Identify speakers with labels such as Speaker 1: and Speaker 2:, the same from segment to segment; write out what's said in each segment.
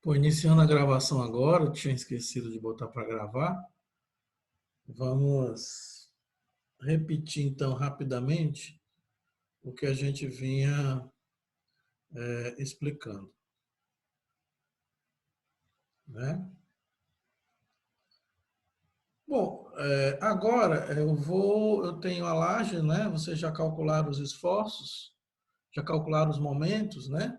Speaker 1: Pô, iniciando a gravação agora, eu tinha esquecido de botar para gravar. Vamos repetir então rapidamente o que a gente vinha explicando, né? Bom, agora eu tenho a laje, né? Vocês já calcularam os esforços, já calcularam os momentos, né?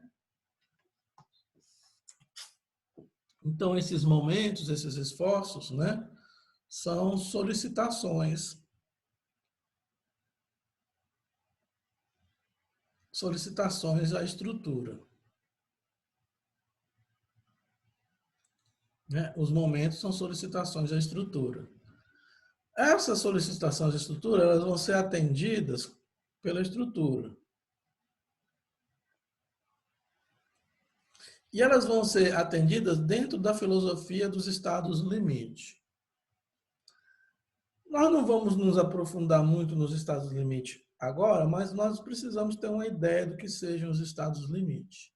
Speaker 1: Então esses momentos, esses esforços, né? São solicitações à estrutura, né? Os momentos são solicitações à estrutura. Essas solicitações à estrutura, elas vão ser atendidas pela estrutura. E elas vão ser atendidas dentro da filosofia dos estados limite. Nós não vamos nos aprofundar muito nos estados limite agora, mas nós precisamos ter uma ideia do que sejam os estados limite.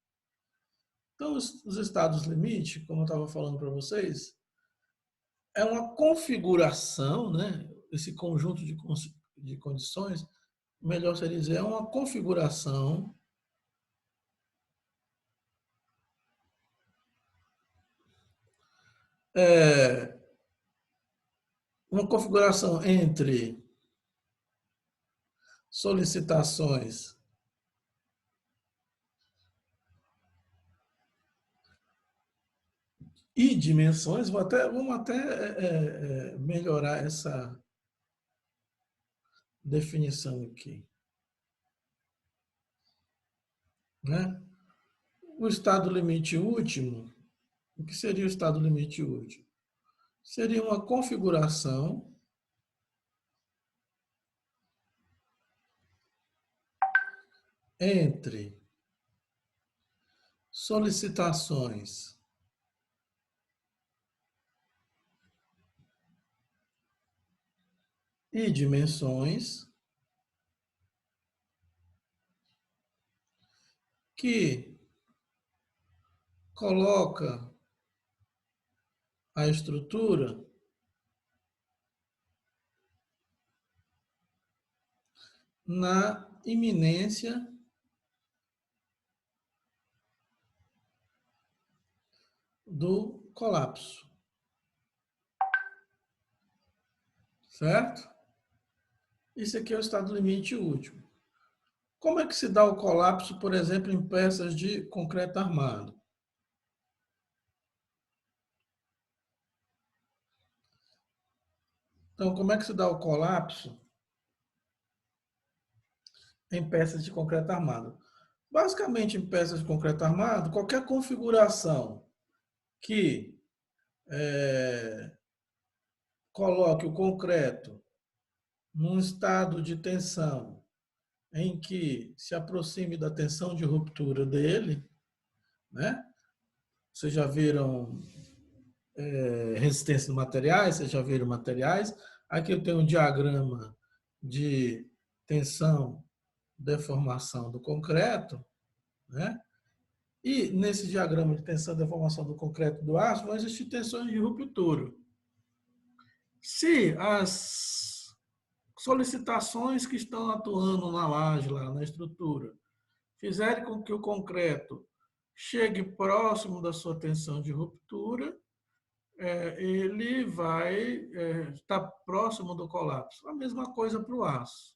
Speaker 1: Então, os estados limite, como eu estava falando para vocês, é uma configuração, né? Esse conjunto de condições, melhor seria dizer, é uma configuração entre solicitações e dimensões. Vamos até melhorar essa definição aqui, né? O estado limite último, o que seria o estado limite último? Seria uma configuração entre solicitações e dimensões que coloca a estrutura na iminência do colapso. Certo? Isso aqui é o estado limite último. Como é que se dá o colapso, por exemplo, em peças de concreto armado? Então, como é que se dá o colapso em peças de concreto armado? Basicamente, em peças de concreto armado, qualquer configuração que coloque o concreto num estado de tensão em que se aproxime da tensão de ruptura dele, né? Vocês já viram resistência de materiais, vocês já viram materiais. Aqui eu tenho um diagrama de tensão, deformação do concreto, né? E nesse diagrama de tensão e deformação do concreto do aço vão existir tensões de ruptura. Se as solicitações que estão atuando na laje, lá na estrutura, fizerem com que o concreto chegue próximo da sua tensão de ruptura, ele vai estar próximo do colapso. A mesma coisa para o aço.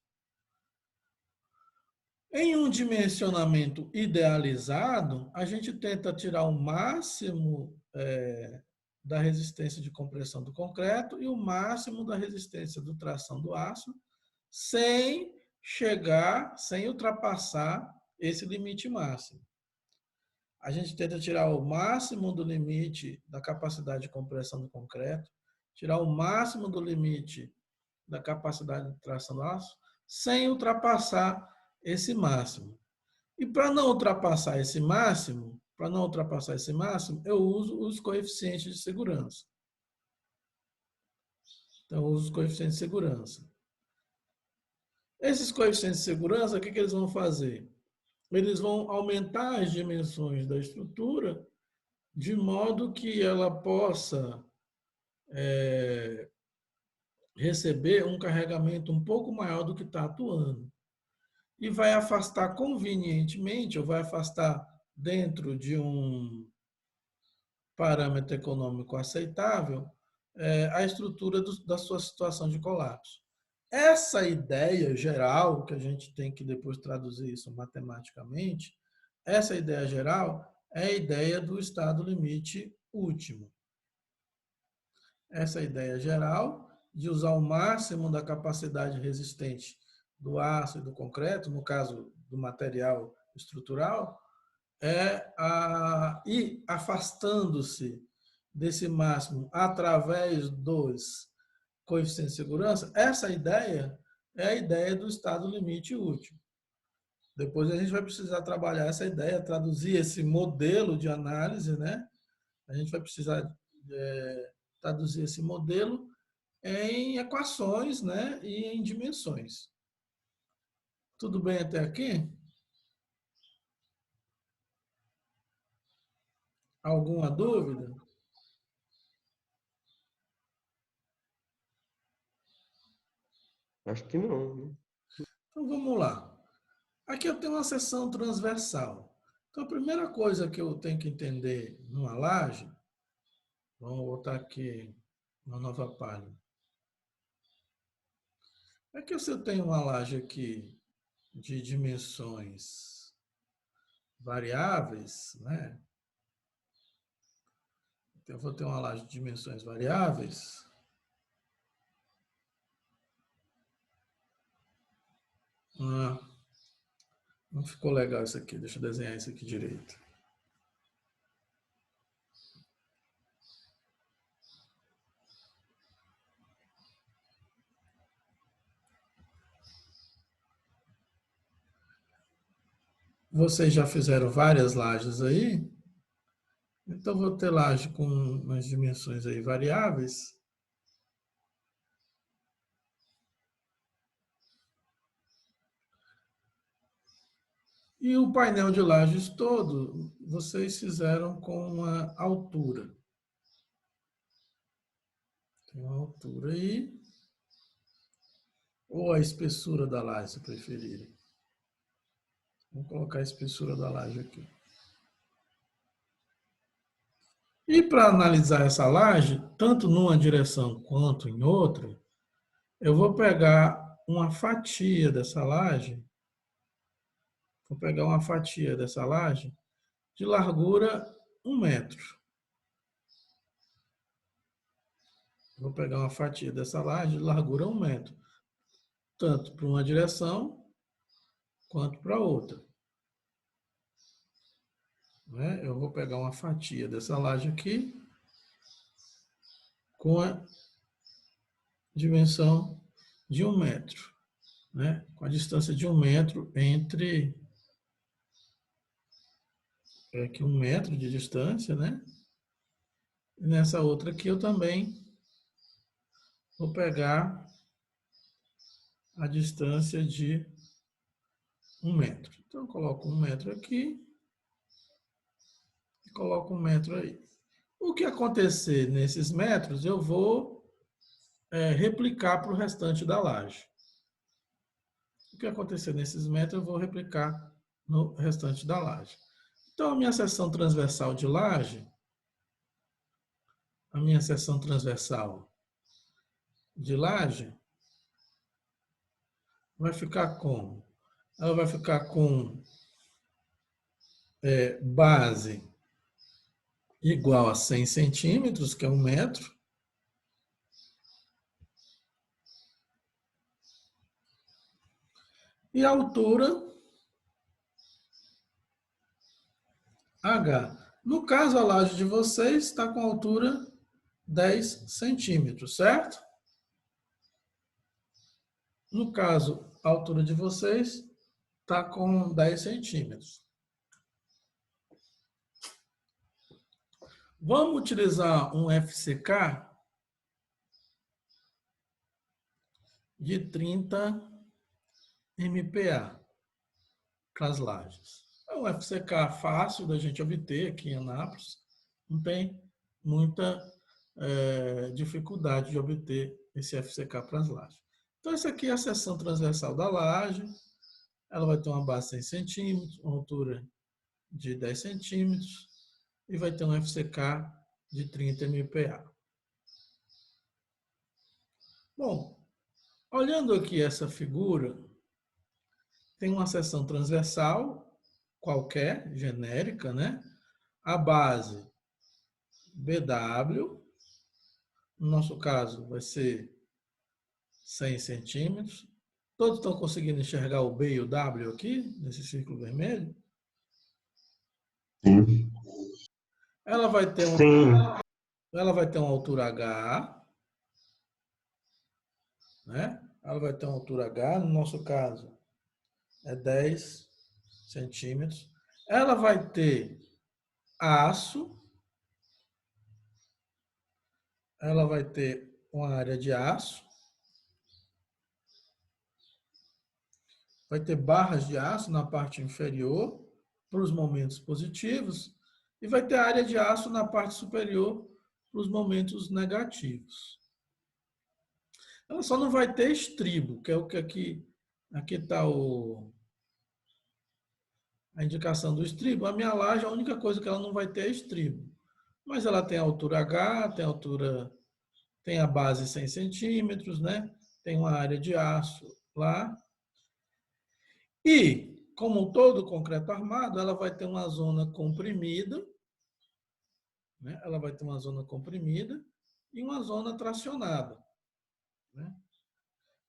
Speaker 1: Em um dimensionamento idealizado, a gente tenta tirar o máximo da resistência de compressão do concreto e o máximo da resistência de tração do aço, sem ultrapassar esse limite máximo. A gente tenta tirar o máximo do limite da capacidade de compressão do concreto, tirar o máximo do limite da capacidade de tração do aço, sem ultrapassar esse máximo. E para não ultrapassar esse máximo, eu uso os coeficientes de segurança. Então, eu uso os coeficientes de segurança. Esses coeficientes de segurança, o que eles vão fazer? Eles vão aumentar as dimensões da estrutura, de modo que ela possa receber um carregamento um pouco maior do que está atuando. E vai afastar convenientemente, ou vai afastar dentro de um parâmetro econômico aceitável, a estrutura da sua situação de colapso. Essa ideia geral, que a gente tem que depois traduzir isso matematicamente, essa ideia geral é a ideia do estado limite último. Essa ideia geral de usar o máximo da capacidade resistente do aço e do concreto, no caso do material estrutural, ir afastando-se desse máximo através dos coeficientes de segurança. Essa ideia é a ideia do estado limite útil. Depois a gente vai precisar trabalhar essa ideia, traduzir esse modelo de análise, né? A gente vai precisar traduzir esse modelo em equações, né? E em dimensões. Tudo bem até aqui? Alguma dúvida?
Speaker 2: Acho que não, né?
Speaker 1: Então vamos lá. Aqui eu tenho uma seção transversal. Então a primeira coisa que eu tenho que entender numa laje, vamos botar aqui uma nova página. É que se eu tenho uma laje aqui de dimensões variáveis, né? Então eu vou ter uma laje de dimensões variáveis. Ah, não ficou legal isso aqui. Deixa eu desenhar isso aqui direito. Vocês já fizeram várias lajes aí? Então vou ter laje com umas dimensões aí variáveis. E o painel de lajes todo, vocês fizeram com uma altura. Tem uma altura aí. Ou a espessura da laje, se preferirem. Vamos colocar a espessura da laje aqui. E para analisar essa laje, tanto numa direção quanto em outra, eu vou pegar uma fatia dessa laje, de largura 1 metro. Vou pegar uma fatia dessa laje de largura 1 metro, tanto para uma direção quanto para outra. Né? Eu vou pegar uma fatia dessa laje aqui com a dimensão de 1 metro, né? Com a distância de 1 metro entre aqui 1 metro de distância, né? E nessa outra aqui eu também vou pegar a distância de 1 metro. Então eu coloco 1 metro aqui e coloco 1 metro aí. O que acontecer nesses metros, eu vou replicar para o restante da laje. O que acontecer nesses metros, eu vou replicar no restante da laje. Então, a minha seção transversal de laje, vai ficar como? Ela vai ficar com base igual a 100 centímetros, que é 1 metro. E a altura H. No caso, a laje de vocês está com altura 10 centímetros, certo? No caso, a altura de vocês está com 10 centímetros. Vamos utilizar um FCK de 30 MPa para as lajes. É um FCK fácil da gente obter aqui em Anápolis. não tem muita dificuldade de obter esse FCK para as lajes. Então, essa aqui é a seção transversal da laje. Ela vai ter uma base de 100 centímetros, uma altura de 10 centímetros e vai ter um FCK de 30 MPa. Bom, olhando aqui essa figura, tem uma seção transversal qualquer, genérica, né? A base BW, no nosso caso vai ser 100 centímetros. Todos estão conseguindo enxergar o B e o W aqui, nesse círculo vermelho?
Speaker 2: Sim.
Speaker 1: Ela vai ter
Speaker 2: Sim.
Speaker 1: ela vai ter uma altura H, né? Ela vai ter uma altura H, no nosso caso é 10 centímetros. Ela vai ter aço, ela vai ter uma área de aço, vai ter barras de aço na parte inferior para os momentos positivos e vai ter área de aço na parte superior para os momentos negativos. Ela só não vai ter estribo, que é o que aqui está a indicação do estribo. A minha laje, a única coisa que ela não vai ter é estribo. Mas ela tem a altura H, tem a base 100 centímetros, né? Tem uma área de aço lá. E, como todo concreto armado, ela vai ter uma zona comprimida, né? Ela vai ter uma zona comprimida e uma zona tracionada, né?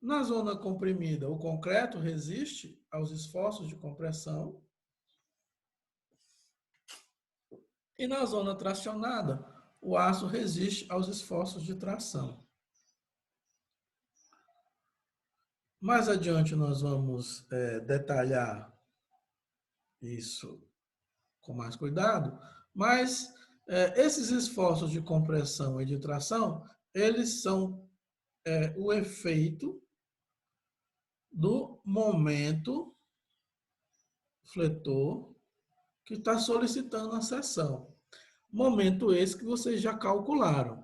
Speaker 1: Na zona comprimida, o concreto resiste aos esforços de compressão. E na zona tracionada, o aço resiste aos esforços de tração. Mais adiante nós vamos detalhar isso com mais cuidado, mas esses esforços de compressão e de tração, eles são o efeito do momento fletor que está solicitando a seção. Momento esse que vocês já calcularam,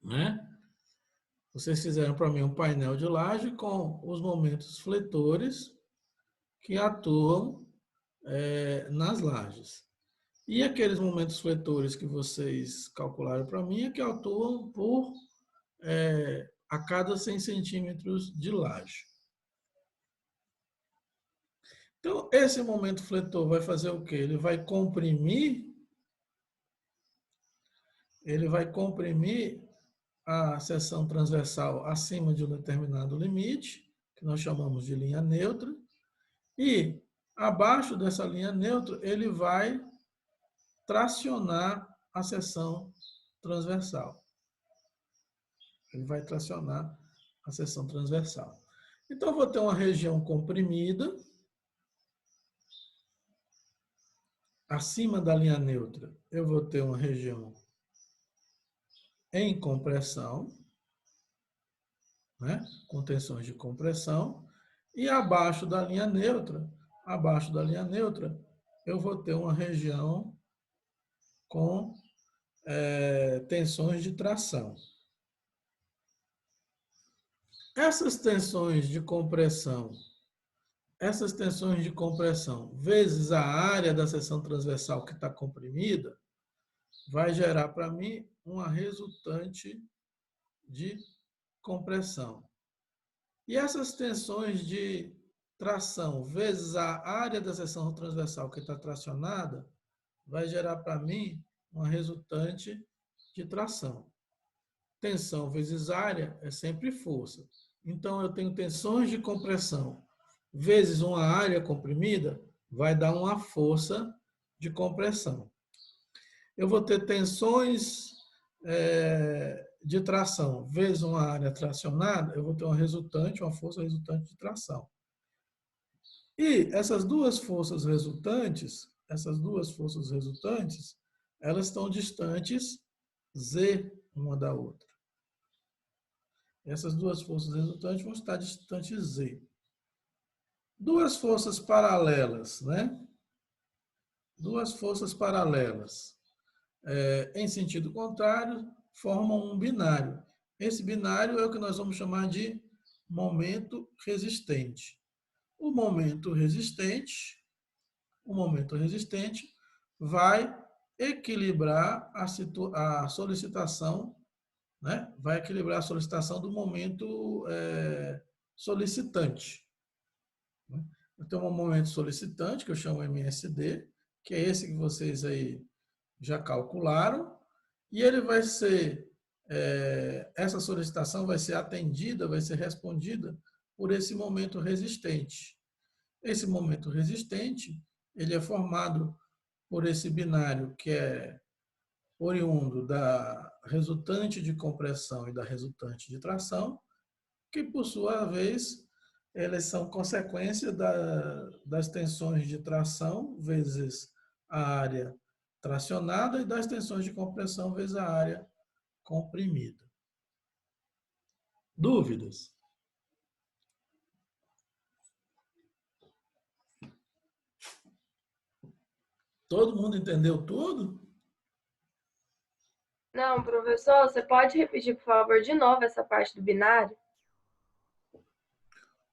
Speaker 1: né? Vocês fizeram para mim um painel de laje com os momentos fletores que atuam nas lajes. E aqueles momentos fletores que vocês calcularam para mim é que atuam por a cada 100 centímetros de laje. Então, esse momento fletor vai fazer o quê? Ele vai comprimir a seção transversal acima de um determinado limite, que nós chamamos de linha neutra, e abaixo dessa linha neutra ele vai tracionar a seção transversal. Ele vai tracionar a seção transversal. Então, eu vou ter uma região comprimida acima da linha neutra. Eu vou ter uma região em compressão, né, com tensões de compressão, e abaixo da linha neutra, eu vou ter uma região com tensões de tração. Essas tensões de compressão, vezes a área da seção transversal que está comprimida, vai gerar para mim uma resultante de compressão. E essas tensões de tração vezes a área da seção transversal que está tracionada, vai gerar para mim uma resultante de tração. Tensão vezes área é sempre força. Então, eu tenho tensões de compressão vezes uma área comprimida, vai dar uma força de compressão. Eu vou ter tensões de tração vezes uma área tracionada, eu vou ter uma força resultante de tração. E essas duas forças resultantes, elas estão distantes Z uma da outra. Essas duas forças resultantes vão estar distantes Z. Duas forças paralelas, né? duas forças paralelas em sentido contrário formam um binário. Esse binário é o que nós vamos chamar de momento resistente. O momento resistente, o momento resistente vai equilibrar a solicitação, né? Vai equilibrar a solicitação do momento solicitante. Né? Então, um momento solicitante, que eu chamo MSD, que é esse que vocês aí já calcularam, e ele vai ser, essa solicitação vai ser atendida, vai ser respondida por esse momento resistente. Esse momento resistente, ele é formado por esse binário que é oriundo da resultante de compressão e da resultante de tração, que por sua vez elas são consequência das tensões de tração vezes a área tracionada e das tensões de compressão vezes a área comprimida. Dúvidas? Todo mundo entendeu tudo?
Speaker 2: Não, professor, você pode repetir, por favor, de novo essa parte do binário?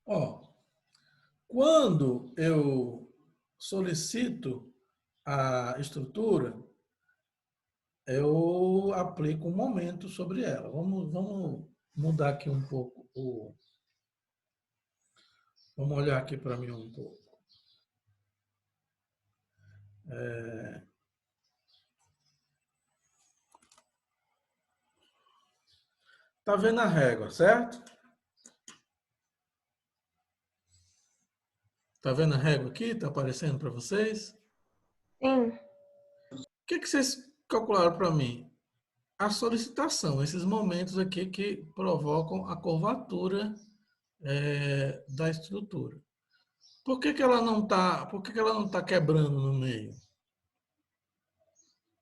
Speaker 1: Ó, quando eu solicito a estrutura, eu aplico um momento sobre ela. Vamos mudar aqui um pouco. Vamos olhar aqui para mim um pouco. Tá vendo a régua, certo? Tá vendo a régua aqui? Tá aparecendo para vocês?
Speaker 2: Sim.
Speaker 1: O que vocês calcularam para mim? A solicitação, esses momentos aqui que provocam a curvatura da estrutura. Por que ela não está? Por que ela não tá quebrando no meio?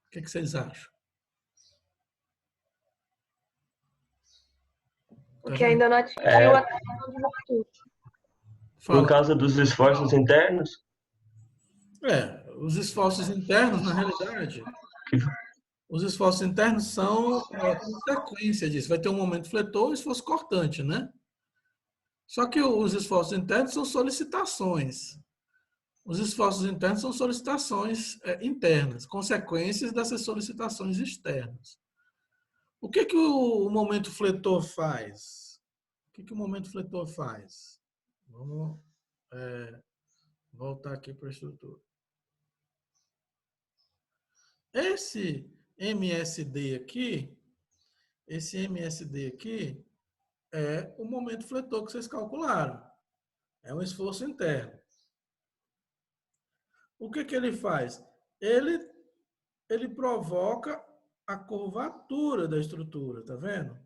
Speaker 1: O que vocês acham? Tá
Speaker 2: Porque
Speaker 1: vendo?
Speaker 2: ainda não atingiu a
Speaker 3: É,
Speaker 2: tensão de ruptura.
Speaker 3: por
Speaker 1: Fala.
Speaker 3: causa dos esforços internos,
Speaker 1: Os esforços internos, na realidade,
Speaker 3: que
Speaker 1: os esforços internos são consequência disso. Vai ter um momento fletor e esforço cortante, né? Só que os esforços internos são solicitações. Os esforços internos são solicitações internas, consequências dessas solicitações externas. O que o momento fletor faz? O que o momento fletor faz? Vamos voltar aqui para a estrutura. Esse MSD aqui, é o momento fletor que vocês calcularam. É um esforço interno. O que ele faz? Ele provoca a curvatura da estrutura, tá vendo?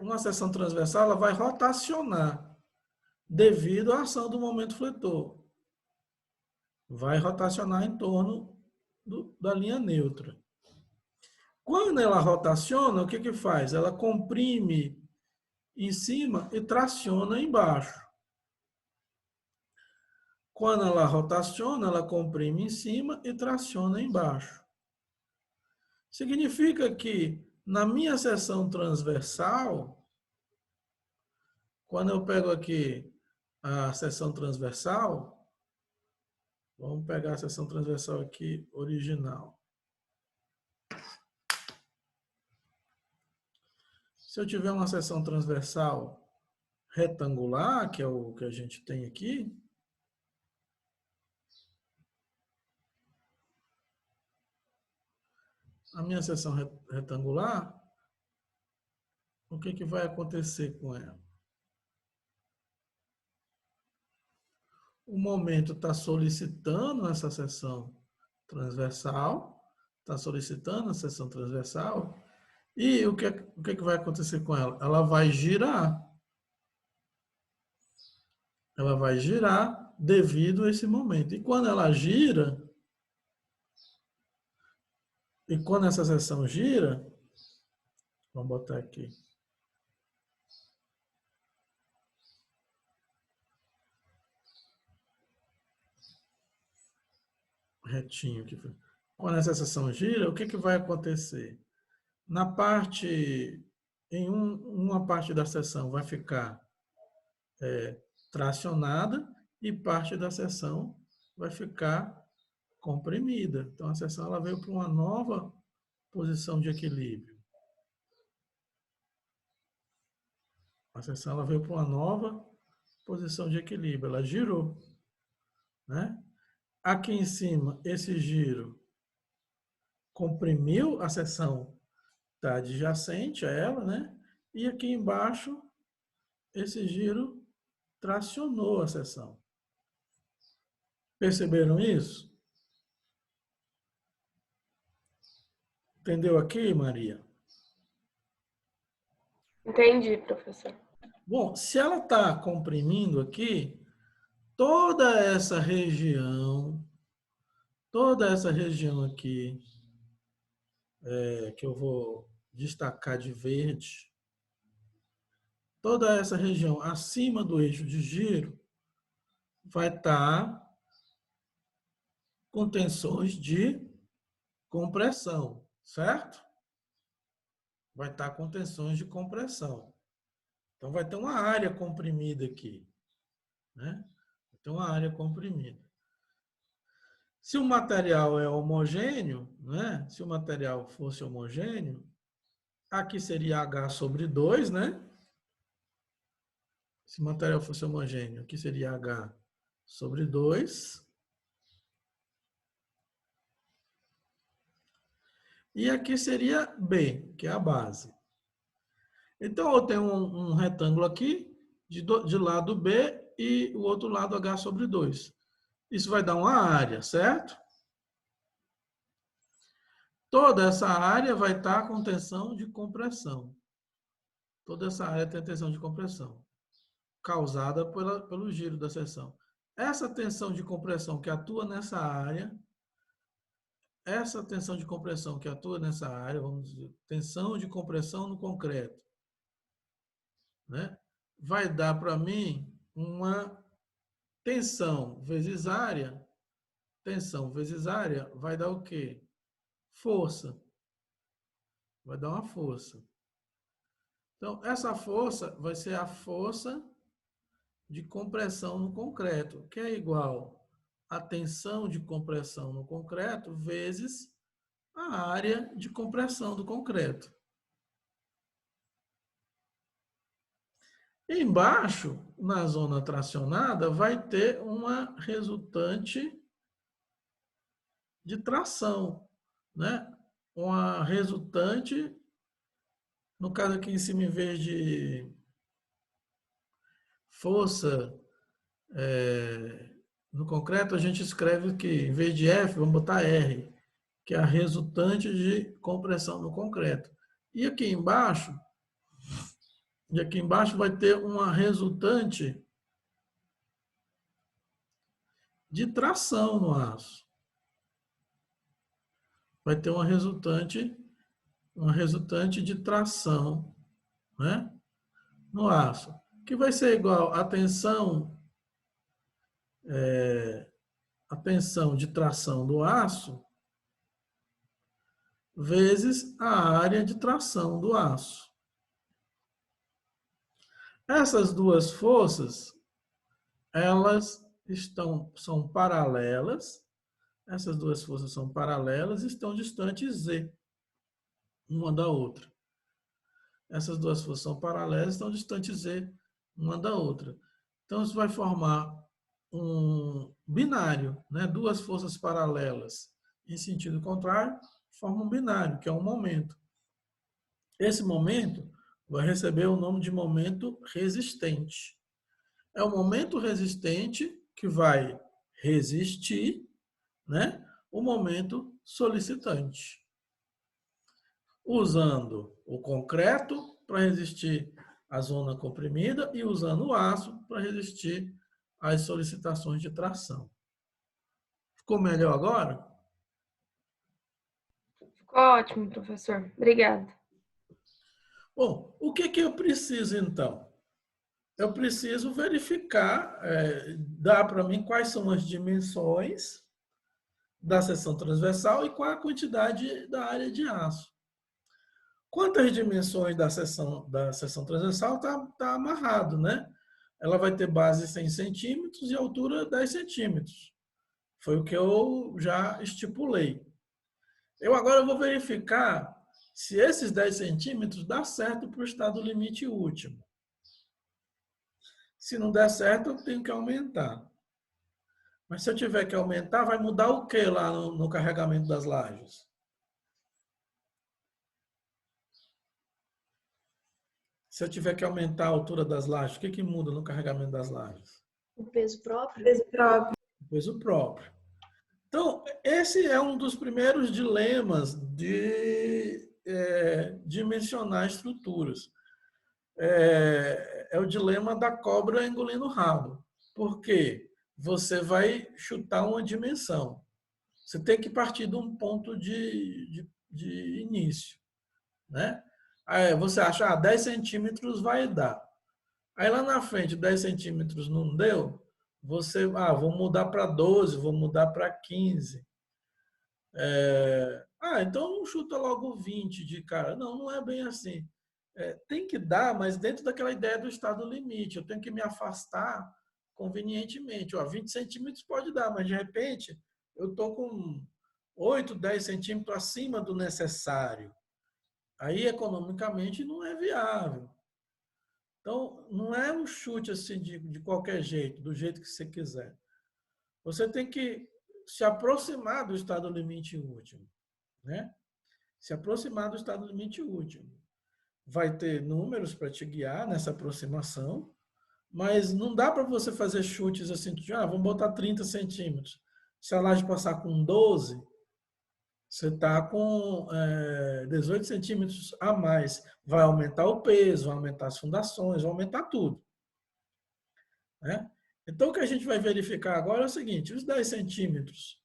Speaker 1: Uma seção transversal, ela vai rotacionar devido à ação do momento fletor. Vai rotacionar em torno da linha neutra. Quando ela rotaciona, o que faz? Ela comprime em cima e traciona embaixo. Quando ela rotaciona, ela comprime em cima e traciona embaixo. Significa que na minha seção transversal, quando eu pego aqui a seção transversal, vamos pegar a seção transversal aqui original. Se eu tiver uma seção transversal retangular, que é o que a gente tem aqui, a minha seção retangular, o que vai acontecer com ela? O momento está solicitando essa seção transversal, está solicitando a seção transversal, e o que vai acontecer com ela? Ela vai girar. Ela vai girar devido a esse momento. E quando essa seção gira, vamos botar aqui. retinho aqui. Quando essa seção gira, o que, que vai acontecer? Na parte, uma parte da seção vai ficar tracionada e parte da seção vai ficar comprimida. Então, a seção ela veio para uma nova posição de equilíbrio. A seção ela veio para uma nova posição de equilíbrio. Ela girou, né? Aqui em cima, esse giro comprimiu a seção tá adjacente a ela, né? E aqui embaixo, esse giro tracionou a seção. Perceberam isso? Entendeu aqui, Maria?
Speaker 2: Entendi, professor.
Speaker 1: Bom, se ela está comprimindo aqui, toda essa região aqui, que eu vou destacar de verde, toda essa região acima do eixo de giro vai estar com tensões de compressão, certo? Vai estar com tensões de compressão. Então, vai ter uma área comprimida aqui, né? Vai ter uma área comprimida. Se o material é homogêneo, né? Se o material fosse homogêneo, aqui seria H sobre 2, né? Se o material fosse homogêneo, aqui seria H sobre 2. E aqui seria B, que é a base. Então, eu tenho um retângulo aqui, de lado B, e o outro lado H sobre 2. Isso vai dar uma área, certo? Toda essa área vai estar com tensão de compressão. Toda essa área tem tensão de compressão, causada pelo giro da seção. Essa tensão de compressão que atua nessa área, vamos dizer, tensão de compressão no concreto, né? Vai dar para mim uma tensão vezes área. Tensão vezes área vai dar o quê? Força. Vai dar uma força. Então, essa força vai ser a força de compressão no concreto, que é igual a tensão de compressão no concreto vezes a área de compressão do concreto. Embaixo, na zona tracionada, vai ter uma resultante de tração, né? Uma resultante, no caso aqui em cima, em vez de força no concreto, a gente escreve que, em vez de F, vamos botar R, que é a resultante de compressão no concreto. E aqui embaixo vai ter uma resultante de tração no aço. Vai ter uma resultante de tração, né, no aço, que vai ser igual a tensão de tração do aço vezes a área de tração do aço. Essas duas forças, elas são paralelas. Essas duas forças são paralelas e estão distantes Z, uma da outra. Essas duas forças são paralelas e estão distantes Z, uma da outra. Então, isso vai formar um binário, né? Duas forças paralelas em sentido contrário formam um binário, que é um momento. Esse momento vai receber o nome de momento resistente. É o momento resistente que vai resistir, né, o momento solicitante. Usando o concreto para resistir à zona comprimida e usando o aço para resistir às solicitações de tração. Ficou melhor agora?
Speaker 2: Ficou ótimo, professor. Obrigada.
Speaker 1: Bom, o que eu preciso então? Eu preciso verificar, dar para mim quais são as dimensões, da seção transversal e qual a quantidade da área de aço. Quanto às dimensões da seção transversal, tá amarrado, né? Ela vai ter base 100 centímetros e altura 10 centímetros. Foi o que eu já estipulei. Eu agora vou verificar se esses 10 centímetros dá certo para o estado limite último. Se não der certo, eu tenho que aumentar. Mas se eu tiver que aumentar, vai mudar o que lá no carregamento das lajes? Se eu tiver que aumentar a altura das lajes, o que muda no carregamento das lajes?
Speaker 2: O peso próprio?
Speaker 1: O peso próprio. Então, esse é um dos primeiros dilemas de dimensionar estruturas. É o dilema da cobra engolindo o rabo. Por quê? Você vai chutar uma dimensão. Você tem que partir de um ponto de início, né? Aí você acha, 10 centímetros vai dar. Aí lá na frente, 10 centímetros não deu, você, vou mudar para 12, vou mudar para 15. Então não chuta logo 20 de cara. Não, não é bem assim. Tem que dar, mas dentro daquela ideia do estado limite. Eu tenho que me afastar convenientemente. 20 centímetros pode dar, mas de repente eu estou com 8, 10 centímetros acima do necessário. Aí economicamente não é viável. Então, não é um chute assim de qualquer jeito, do jeito que você quiser. Você tem que se aproximar do estado limite último, né? Se aproximar do estado limite último. Vai ter números para te guiar nessa aproximação, mas não dá para você fazer chutes assim, vamos botar 30 centímetros. Se a laje passar com 12, você está com 18 centímetros a mais. Vai aumentar o peso, vai aumentar as fundações, vai aumentar tudo, né? Então, o que a gente vai verificar agora é o seguinte: os 10 centímetros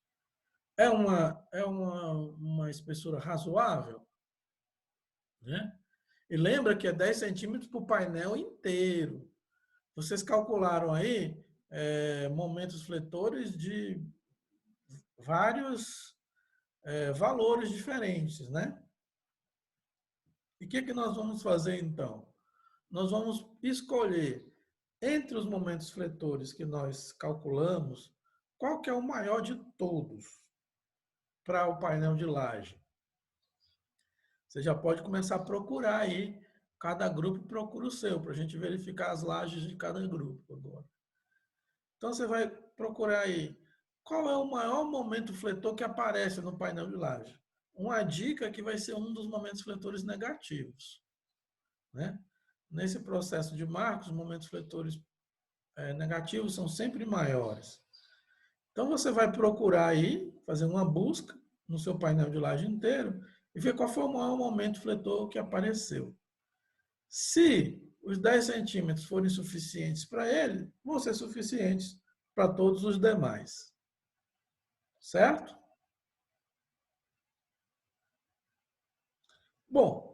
Speaker 1: é uma espessura razoável, né? E lembra que é 10 centímetros para o painel inteiro. Vocês calcularam aí momentos fletores de vários valores diferentes, né? E o que nós vamos fazer então? Nós vamos escolher entre os momentos fletores que nós calculamos, qual que é o maior de todos para o painel de laje. Você já pode começar a procurar aí, cada grupo procura o seu, para a gente verificar as lajes de cada grupo agora. Então você vai procurar aí, qual é o maior momento fletor que aparece no painel de laje? Uma dica que vai ser um dos momentos fletores negativos, né? Nesse processo de marcos, os momentos fletores negativos são sempre maiores. Então você vai procurar aí, fazer uma busca no seu painel de laje inteiro e ver qual foi o maior momento fletor que apareceu. Se os 10 centímetros forem suficientes para ele, vão ser suficientes para todos os demais. Certo? Bom,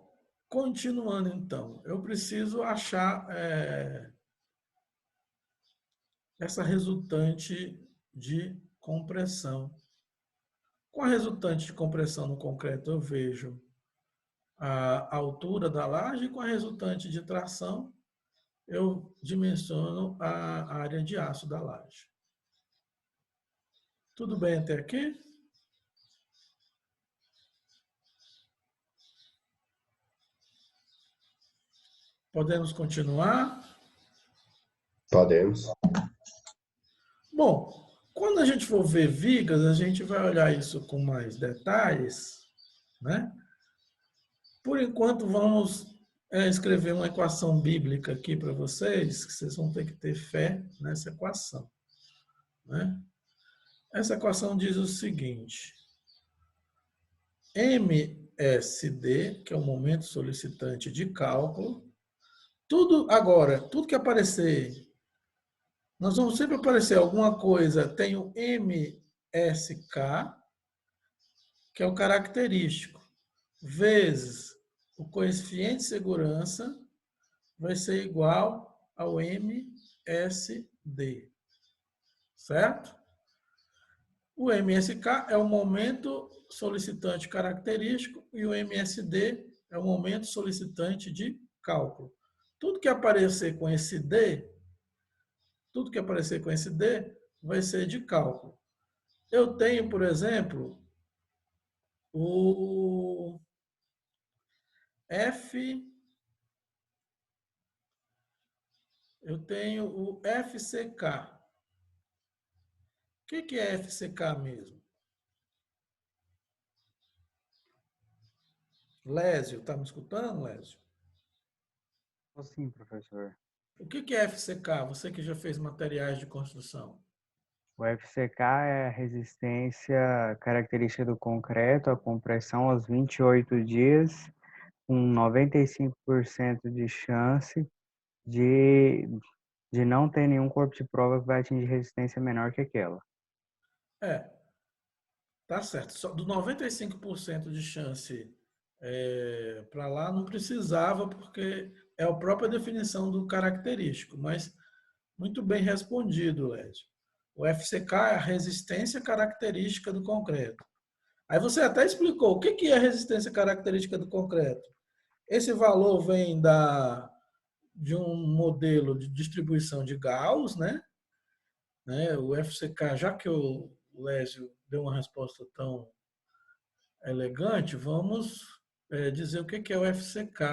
Speaker 1: continuando então, eu preciso achar essa resultante de compressão. Com a resultante de compressão no concreto, eu vejo a altura da laje, e com a resultante de tração, eu dimensiono a área de aço da laje. Tudo bem até aqui? Podemos continuar?
Speaker 3: Podemos.
Speaker 1: Bom, quando a gente for ver vigas, a gente vai olhar isso com mais detalhes, né? Por enquanto, vamos escrever uma equação bíblica aqui para vocês, que vocês vão ter que ter fé nessa equação, né? Essa equação diz o seguinte: MSD, que é o momento solicitante de cálculo, tudo que aparecer, nós vamos sempre aparecer alguma coisa, tem o MSK, que é o característico, vezes o coeficiente de segurança vai ser igual ao MSD, certo? O MSK é o momento solicitante característico e o MSD é o momento solicitante de cálculo. Tudo que aparecer com esse D, tudo que aparecer com esse D vai ser de cálculo. Eu tenho, por exemplo, o eu tenho o FCK. O que é FCK mesmo? Lésio, está me escutando, Lésio?
Speaker 4: Sim, professor.
Speaker 1: O que é FCK? Você que já fez materiais de construção.
Speaker 4: O FCK é a resistência característica do concreto à compressão aos 28 dias, com 95% de chance de, de não ter nenhum corpo de prova que vai atingir resistência menor que aquela.
Speaker 1: É, tá certo. Só do 95% de chance para lá não precisava, porque é a própria definição do característico, mas muito bem respondido, Lédio. O FCK é a resistência característica do concreto. Aí você até explicou o que é a resistência característica do concreto. Esse valor vem de um modelo de distribuição de Gauss, né? O FCK, já que o Lésio deu uma resposta tão elegante, vamos dizer o que é o FCK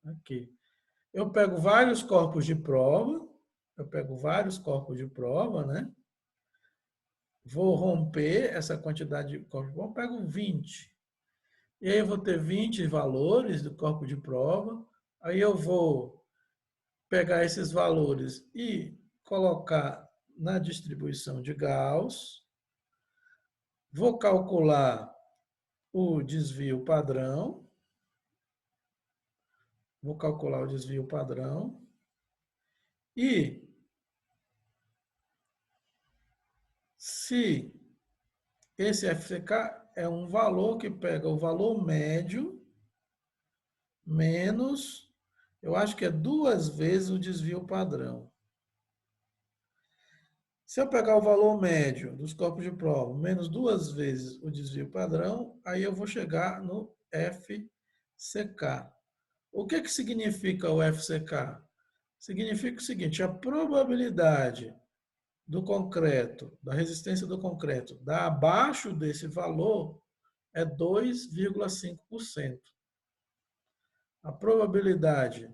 Speaker 1: aqui. Eu pego vários corpos de prova, né? Vou romper essa quantidade de corpos de prova, eu pego 20. E aí eu vou ter 20 valores do corpo de prova, aí eu vou pegar esses valores e colocar na distribuição de Gauss, vou calcular o desvio padrão, e se esse FCK é um valor que pega o valor médio menos, eu acho que é 2 vezes o desvio padrão. Se eu pegar o valor médio dos corpos de prova menos 2 vezes o desvio padrão, aí eu vou chegar no FCK. O que significa o FCK? Significa o seguinte, a probabilidade do concreto, da resistência do concreto, dar abaixo desse valor é 2,5%. A probabilidade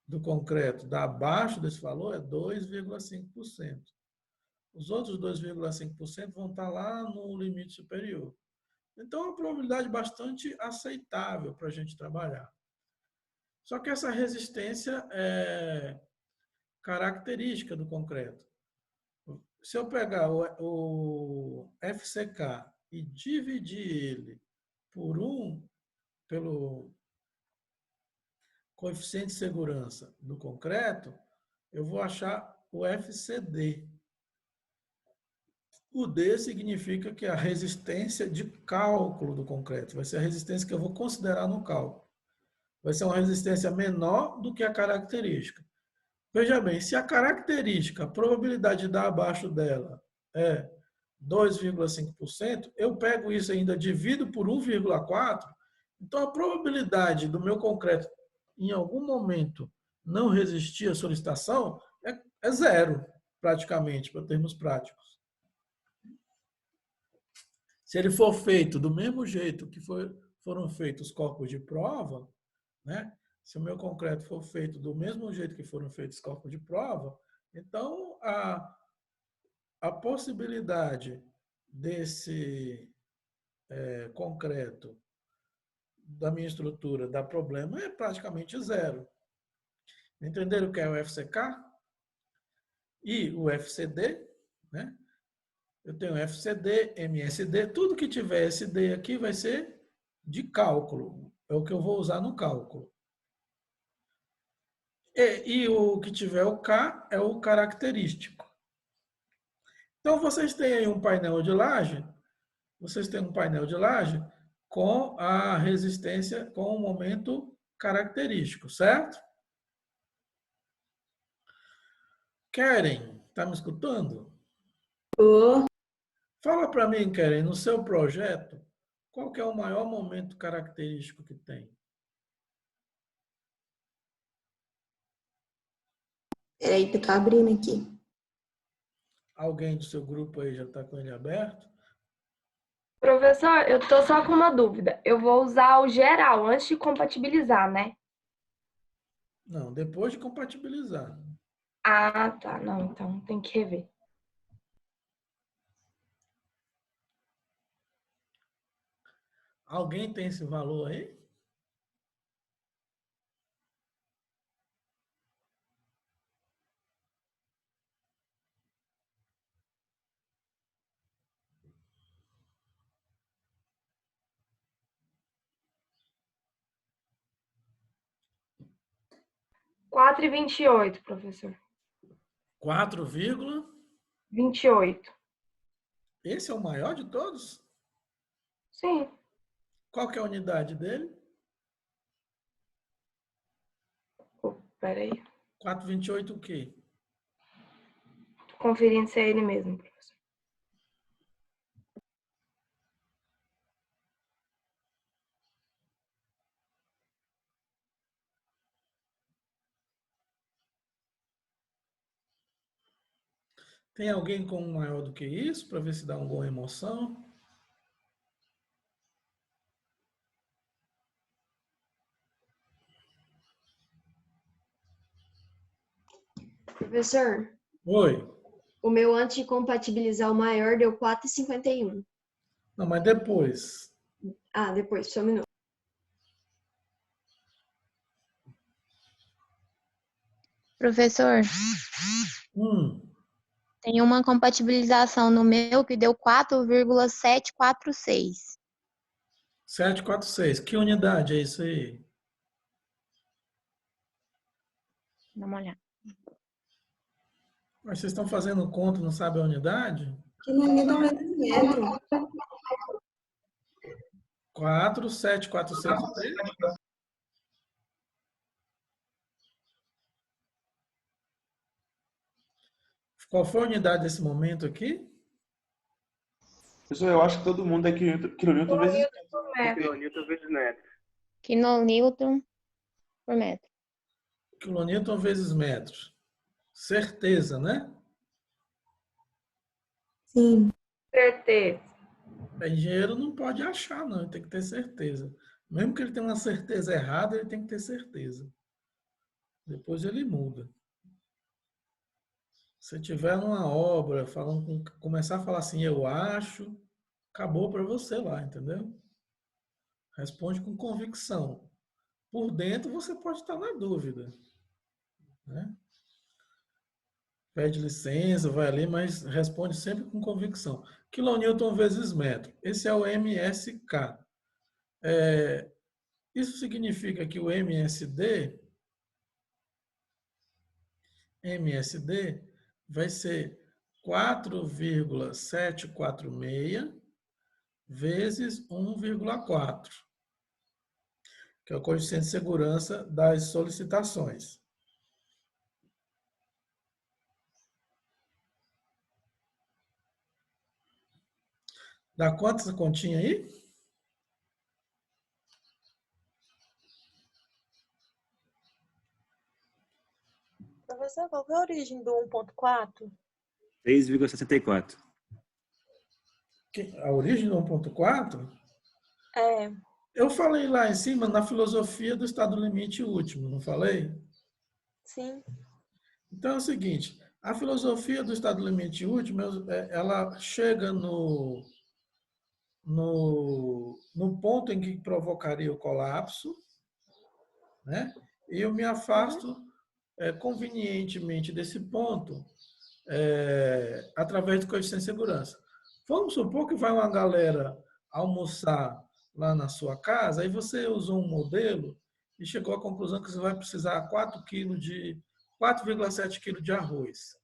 Speaker 1: do concreto dar abaixo desse valor é 2,5%. Os outros 2,5% vão estar lá no limite superior. Então, é uma probabilidade bastante aceitável para a gente trabalhar. Só que essa resistência é característica do concreto. Se eu pegar o FCK e dividir ele por 1, pelo coeficiente de segurança do concreto, eu vou achar o FCD. O D significa que é a resistência de cálculo do concreto. Vai ser a resistência que eu vou considerar no cálculo. Vai ser uma resistência menor do que a característica. Veja bem, se a característica, a probabilidade de dar abaixo dela é 2,5%, eu pego isso ainda, divido por 1,4%, então a probabilidade do meu concreto, em algum momento, não resistir à solicitação é zero, praticamente, para termos práticos. Se ele for feito do mesmo jeito que foram feitos os corpos de prova, né? Se o meu concreto for feito do mesmo jeito que foram feitos os corpos de prova, então a possibilidade desse concreto, da minha estrutura, dar problema é praticamente zero. Entenderam o que é o FCK? E o FCD, né? Eu tenho FCD, MSD, tudo que tiver SD aqui vai ser de cálculo. É o que eu vou usar no cálculo. E o que tiver o K é o característico. Então, vocês têm aí um painel de laje, com a resistência, com o momento característico, certo? Keren, está me escutando?
Speaker 2: Tô.
Speaker 1: Fala para mim, Keren, no seu projeto, qual que é o maior momento característico que tem?
Speaker 5: Peraí que eu tô abrindo aqui.
Speaker 1: Alguém do seu grupo aí já está com ele aberto?
Speaker 2: Professor, eu tô só com uma dúvida. Eu vou usar o geral antes de compatibilizar, né?
Speaker 1: Não, depois de compatibilizar.
Speaker 2: Ah, tá. Não, então tem que rever.
Speaker 1: Alguém tem esse valor aí?
Speaker 2: Quatro e 28, professor.
Speaker 1: 4,
Speaker 2: 28.
Speaker 1: esse é o maior de todos?
Speaker 2: Sim.
Speaker 1: Qual que é a unidade dele?
Speaker 2: Peraí.
Speaker 1: 4,28 o quê?
Speaker 2: Tô conferindo se é ele mesmo, professor.
Speaker 1: Tem alguém com um maior do que isso, para ver se dá alguma emoção?
Speaker 5: Professor,
Speaker 1: Oi.
Speaker 5: o meu antes de compatibilizar o maior deu 4,51.
Speaker 1: Não, mas depois.
Speaker 5: Ah, depois, só um minuto.
Speaker 6: Professor, tem uma compatibilização no meu que deu 4,746.
Speaker 1: 746. Que unidade é isso aí?
Speaker 6: Dá uma olhada.
Speaker 1: Mas vocês estão fazendo conta, não sabem a unidade?
Speaker 5: Quilômetro vezes metro.
Speaker 1: 4, 7, 4, 6. Qual foi a unidade desse momento aqui?
Speaker 3: Pessoal, eu acho que todo mundo é quilonewton vezes
Speaker 2: Metro.
Speaker 6: Quilonewton por metro.
Speaker 1: Quilonewton vezes metro. Certeza, né?
Speaker 5: Sim.
Speaker 2: Certeza.
Speaker 1: Engenheiro não pode achar, não. Ele tem que ter certeza. Mesmo que ele tenha uma certeza errada, ele tem que ter certeza. Depois ele muda. Se tiver uma obra, começar a falar assim, eu acho, acabou para você lá, entendeu? Responde com convicção. Por dentro você pode estar na dúvida, né? Pede licença, vai ali, mas responde sempre com convicção. Quilonewton vezes metro. Esse é o MSK. Isso significa que o MSD vai ser 4,746 vezes 1,4, que é o coeficiente de segurança das solicitações. Dá quanto essa continha aí?
Speaker 7: Professor, qual que é a origem do 1.4?
Speaker 8: 3,64.
Speaker 1: A origem do 1,4?
Speaker 7: É,
Speaker 1: Eu falei lá em cima na filosofia do estado limite último, não falei?
Speaker 7: sim.
Speaker 1: Então é o seguinte, a filosofia do estado limite último, ela chega no ponto em que provocaria o colapso, né? E eu me afasto convenientemente desse ponto através do coeficiente de segurança. Vamos supor que vai uma galera almoçar lá na sua casa, aí você usou um modelo e chegou à conclusão que você vai precisar 4,7 kg de arroz.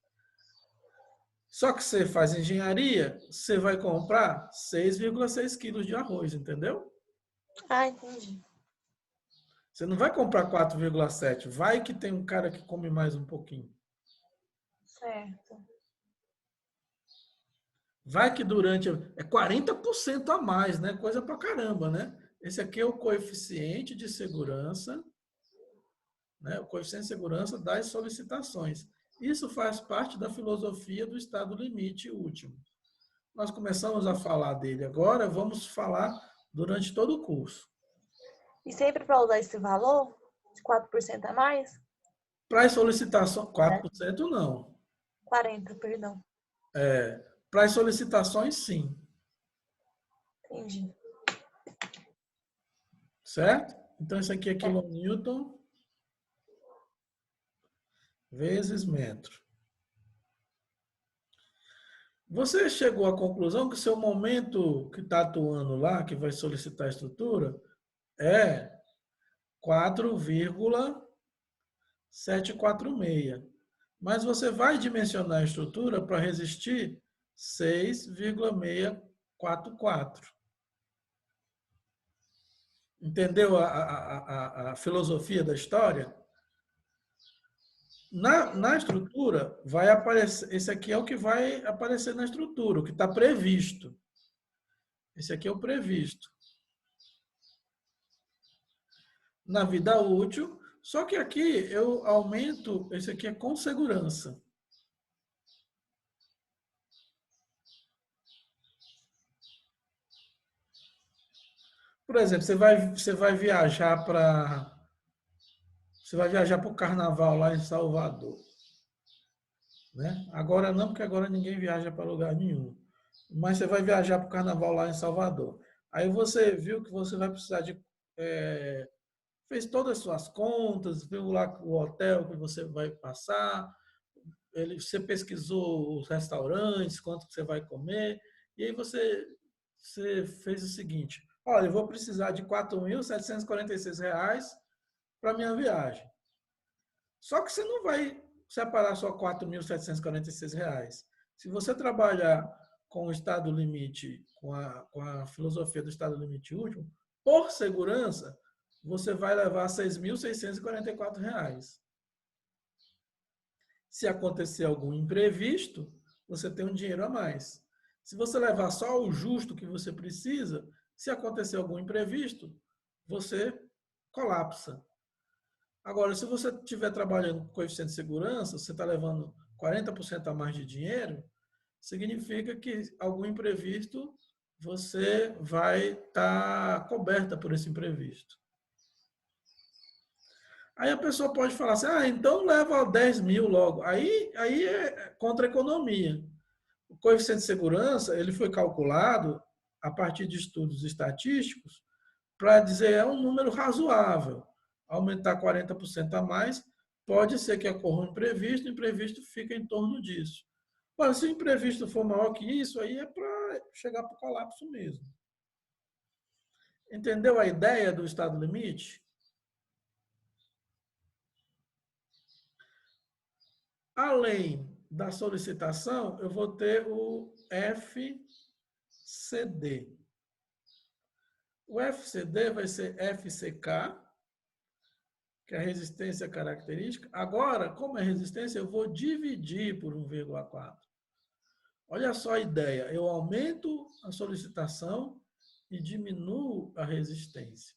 Speaker 1: Só que você faz engenharia, você vai comprar 6,6 quilos de arroz, entendeu?
Speaker 7: Ah, entendi.
Speaker 1: Você não vai comprar 4,7. Vai que tem um cara que come mais um pouquinho.
Speaker 7: Certo.
Speaker 1: Vai que durante... É 40% a mais, né? Coisa pra caramba, né? Esse aqui é o coeficiente de segurança, né? O coeficiente de segurança das solicitações. Isso faz parte da filosofia do estado limite último. Nós começamos a falar dele agora, vamos falar durante todo o curso.
Speaker 7: E sempre para usar esse valor, de 4% a mais?
Speaker 1: Para as solicitações, 4% não.
Speaker 7: 40%, perdão.
Speaker 1: Para as solicitações, sim.
Speaker 7: Entendi.
Speaker 1: Certo? Então, isso aqui é quilonewton vezes metro. Você chegou à conclusão que o seu momento que está atuando lá, que vai solicitar a estrutura, é 4,746. Mas você vai dimensionar a estrutura para resistir 6,644. Entendeu a filosofia da história? Na estrutura, vai aparecer. Esse aqui é o que vai aparecer na estrutura, o que está previsto. Esse aqui é o previsto. Na vida útil, só que aqui eu aumento, esse aqui é com segurança. Por exemplo, você vai viajar para o carnaval lá em Salvador, né? Agora não, porque agora ninguém viaja para lugar nenhum. Mas você vai viajar para o carnaval lá em Salvador. Aí você viu que você vai precisar de fez todas as suas contas, viu lá o hotel que você vai passar, você pesquisou os restaurantes, quanto que você vai comer, e aí você fez o seguinte: olha, eu vou precisar de R$ 4.746 para minha viagem. Só que você não vai separar só R$ 4.746. Se você trabalhar com o estado limite, com a filosofia do estado limite último, por segurança, você vai levar R$ 6.644. Se acontecer algum imprevisto, você tem um dinheiro a mais. Se você levar só o justo que você precisa, se acontecer algum imprevisto, você colapsa. Agora, se você estiver trabalhando com coeficiente de segurança, você está levando 40% a mais de dinheiro, significa que algum imprevisto você vai estar coberta por esse imprevisto. Aí a pessoa pode falar assim, então leva 10 mil logo. Aí é contra a economia. O coeficiente de segurança ele foi calculado a partir de estudos estatísticos para dizer é um número razoável. Aumentar 40% a mais, pode ser que ocorra um imprevisto, o imprevisto fica em torno disso. Mas se o imprevisto for maior que isso, aí é para chegar para o colapso mesmo. Entendeu a ideia do estado limite? Além da solicitação, eu vou ter o FCD. O FCD vai ser FCK, que é a resistência característica. Agora, como é resistência, eu vou dividir por 1,4. Olha só a ideia. Eu aumento a solicitação e diminuo a resistência.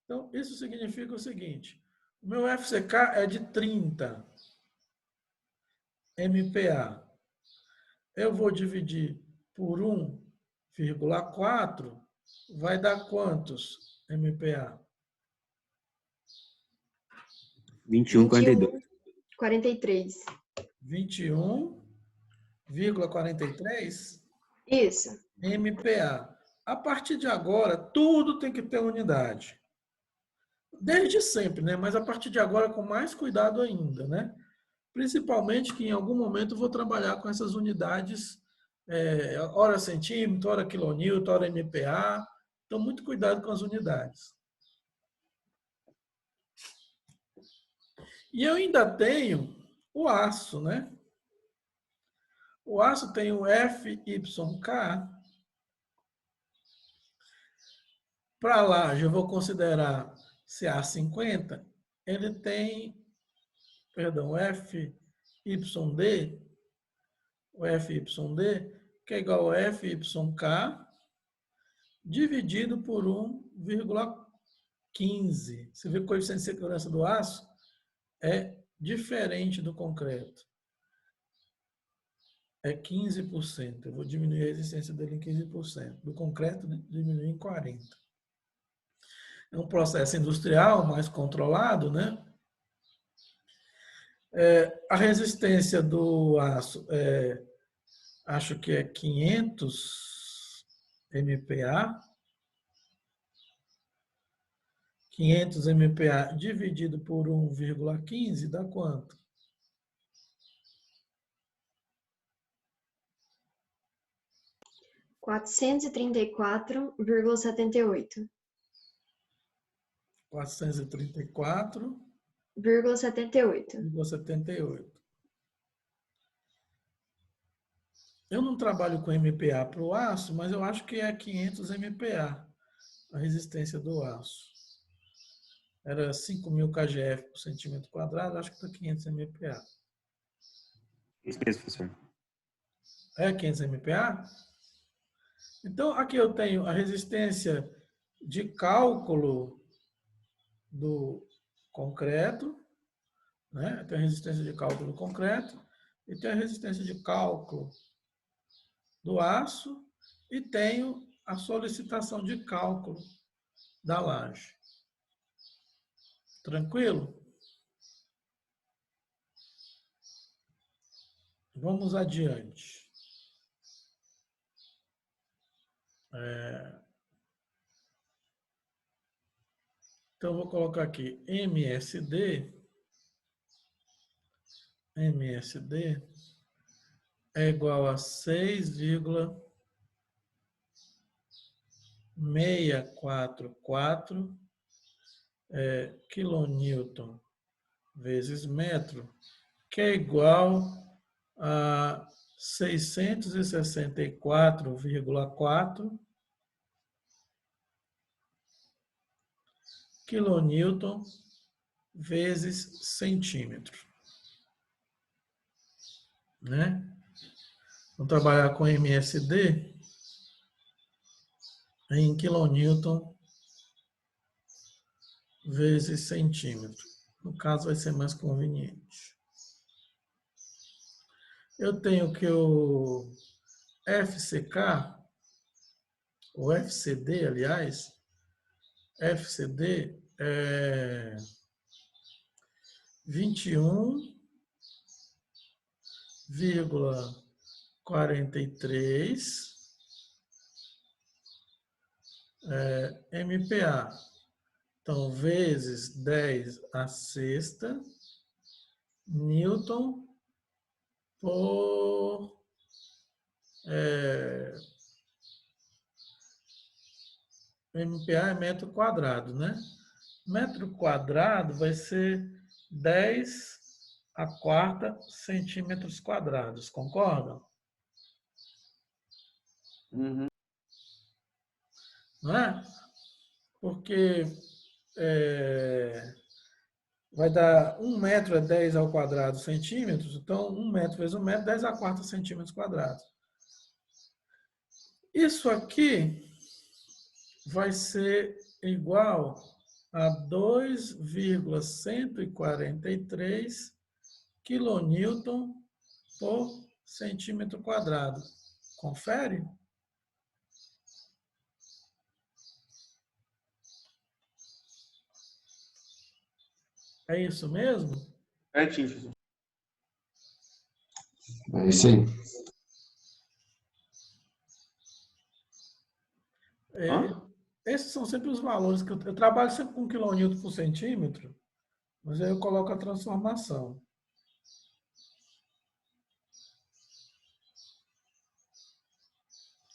Speaker 1: Então, isso significa o seguinte. O meu FCK é de 30 MPa. Eu vou dividir por 1,4, vai dar quantos MPa?
Speaker 8: 21,42.
Speaker 5: 43.
Speaker 1: 21,43
Speaker 5: Isso.
Speaker 1: MPa. A partir de agora, tudo tem que ter unidade. Desde sempre, né? Mas a partir de agora, com mais cuidado ainda, né? Principalmente que em algum momento eu vou trabalhar com essas unidades, hora centímetro, hora quilonewton, hora MPa. Então, muito cuidado com as unidades. E eu ainda tenho o aço, né? O aço tem o FYK. Para lá, eu vou considerar CA50. Ele tem, perdão, FYD. o FYD, que é igual a FYK dividido por 1,15. Você vê que o coeficiente de segurança do aço é diferente do concreto. É 15%. Eu vou diminuir a resistência dele em 15%. Do concreto, diminuir em 40%. É um processo industrial mais controlado, né? A resistência do aço, acho que é 500 MPa. 500 MPa dividido por 1,15 dá quanto?
Speaker 5: R$ 434,78.
Speaker 1: 434,78.
Speaker 5: 78.
Speaker 1: Eu não trabalho com MPa para o aço, mas eu acho que é 500 MPa a resistência do aço. Era 5.000 kgf por centímetro quadrado, acho que está 500 MPa.
Speaker 8: Isso mesmo, professor.
Speaker 1: É 500 MPa? Então, aqui eu tenho a resistência de cálculo do concreto, né? Tem a resistência de cálculo do concreto e tem a resistência de cálculo do aço e tenho a solicitação de cálculo da laje. Tranquilo? Vamos adiante. Então, eu vou colocar aqui MSD. MSD é igual a 6,644 quilonewton vezes metro, que é igual a 664,4 quilonewton vezes centímetro. Né? Vamos trabalhar com MSD em quilonewton vezes centímetro. No caso, vai ser mais conveniente. Eu tenho que o FCK, o FCD, aliás, FCD é 21,43 MPa. Então, vezes 10 a sexta Newton por MPa é metro quadrado, né? Metro quadrado vai ser 10 a quarta centímetros quadrados, concordam?
Speaker 3: Uhum.
Speaker 1: Não é? Porque vai dar 1 metro é 10 ao quadrado centímetros, então 1 metro vezes 1 metro, 10 a quarta centímetros quadrados. Isso aqui vai ser igual a 2,143 quilonewton por centímetro quadrado. Confere? É isso mesmo?
Speaker 3: Certinho, professor.
Speaker 9: É isso aí.
Speaker 1: Esses são sempre os valores que eu trabalho sempre com quilonewton por centímetro, mas aí eu coloco a transformação.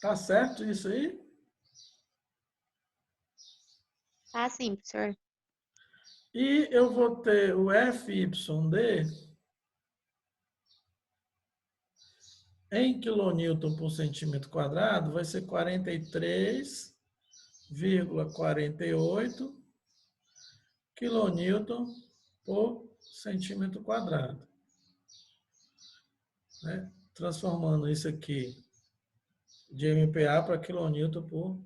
Speaker 1: Tá certo isso aí?
Speaker 6: Tá sim, professor.
Speaker 1: E eu vou ter o FYD em quilonewton por centímetro quadrado, vai ser 43,48 quilonewton por centímetro quadrado. Né? transformando isso aqui de MPa para quilonewton por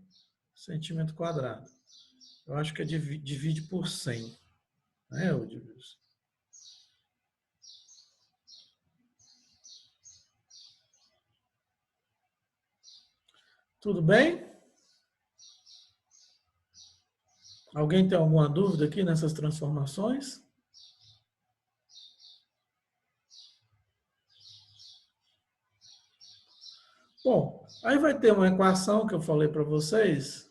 Speaker 1: centímetro quadrado. Eu acho que divide por 100. Né, Odilson? Tudo bem? Alguém tem alguma dúvida aqui nessas transformações? Bom, aí vai ter uma equação que eu falei para vocês,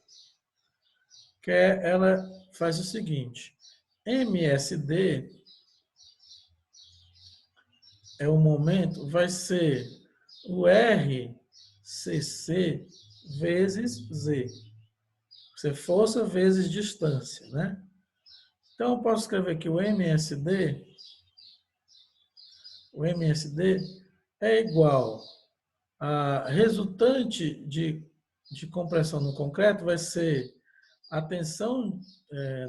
Speaker 1: que ela faz o seguinte: MSD é o momento, vai ser o RCC vezes Z. Isso é força vezes distância, né? Então, eu posso escrever aqui o MSD é igual a resultante de compressão no concreto vai ser a tensão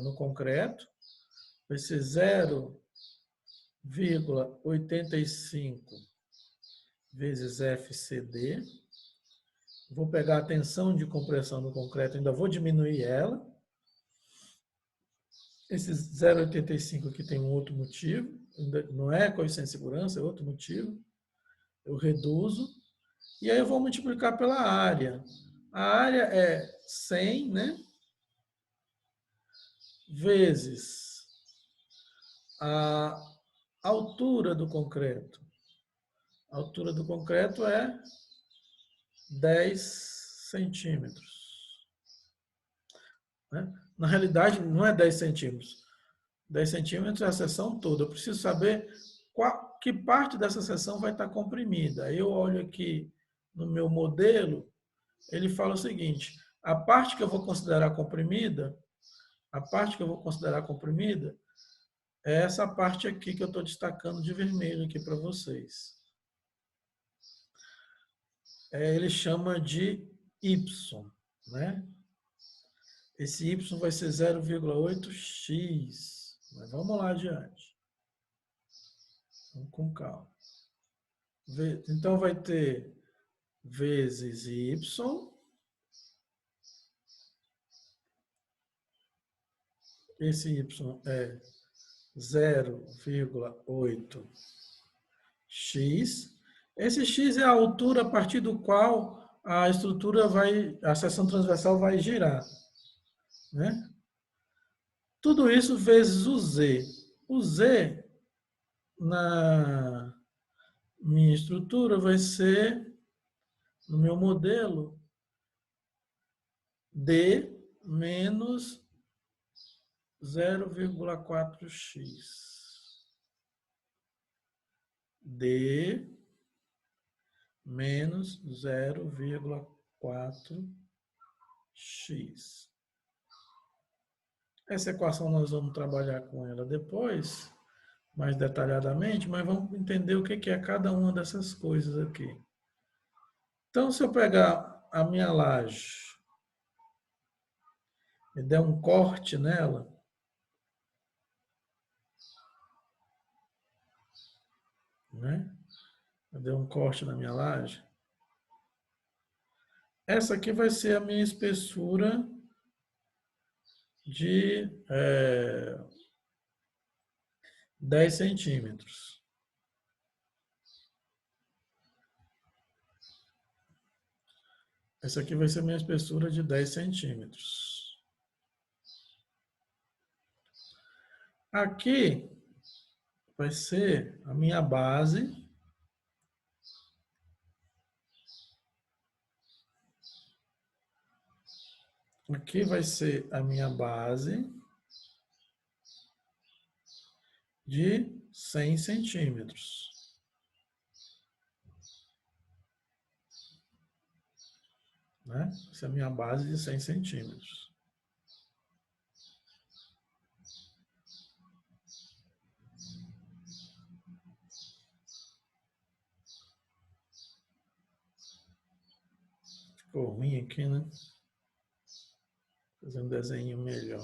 Speaker 1: no concreto, vai ser 0,85 vezes FCD. Vou pegar a tensão de compressão no concreto, ainda vou diminuir ela. Esse 0,85 aqui tem um outro motivo, não é coeficiente de segurança, é outro motivo. Eu reduzo. E aí eu vou multiplicar pela área. A área é 100, né? Vezes a altura do concreto. A altura do concreto é 10 centímetros. Né? Na realidade, não é 10 centímetros. 10 centímetros é a seção toda. Eu preciso saber que parte dessa seção vai estar comprimida. Aí eu olho aqui no meu modelo, ele fala o seguinte: a parte que eu vou considerar comprimida, é essa parte aqui que eu estou destacando de vermelho aqui para vocês. Ele chama de Y, né? Esse Y vai ser 0,8x. Mas vamos lá adiante. Vamos com calma. Então vai ter vezes Y. Esse Y é 0,8x. Esse x é a altura a partir do qual a estrutura a seção transversal vai girar, né? Tudo isso vezes o Z. O Z na minha estrutura vai ser, no meu modelo, D menos 0,4x. D menos 0,4x. Essa equação nós vamos trabalhar com ela depois, mais detalhadamente, mas vamos entender o que é cada uma dessas coisas aqui. Então, se eu pegar a minha laje e der um corte nela, né? Eu dei um corte na minha laje. Essa aqui vai ser a minha espessura de 10 centímetros. Essa aqui vai ser a minha espessura de 10 centímetros. Aqui vai ser a minha base. Aqui vai ser a minha base de 100 centímetros. Né? Essa é a minha base de 100 centímetros. Ficou ruim aqui, né? Fazer um desenho melhor.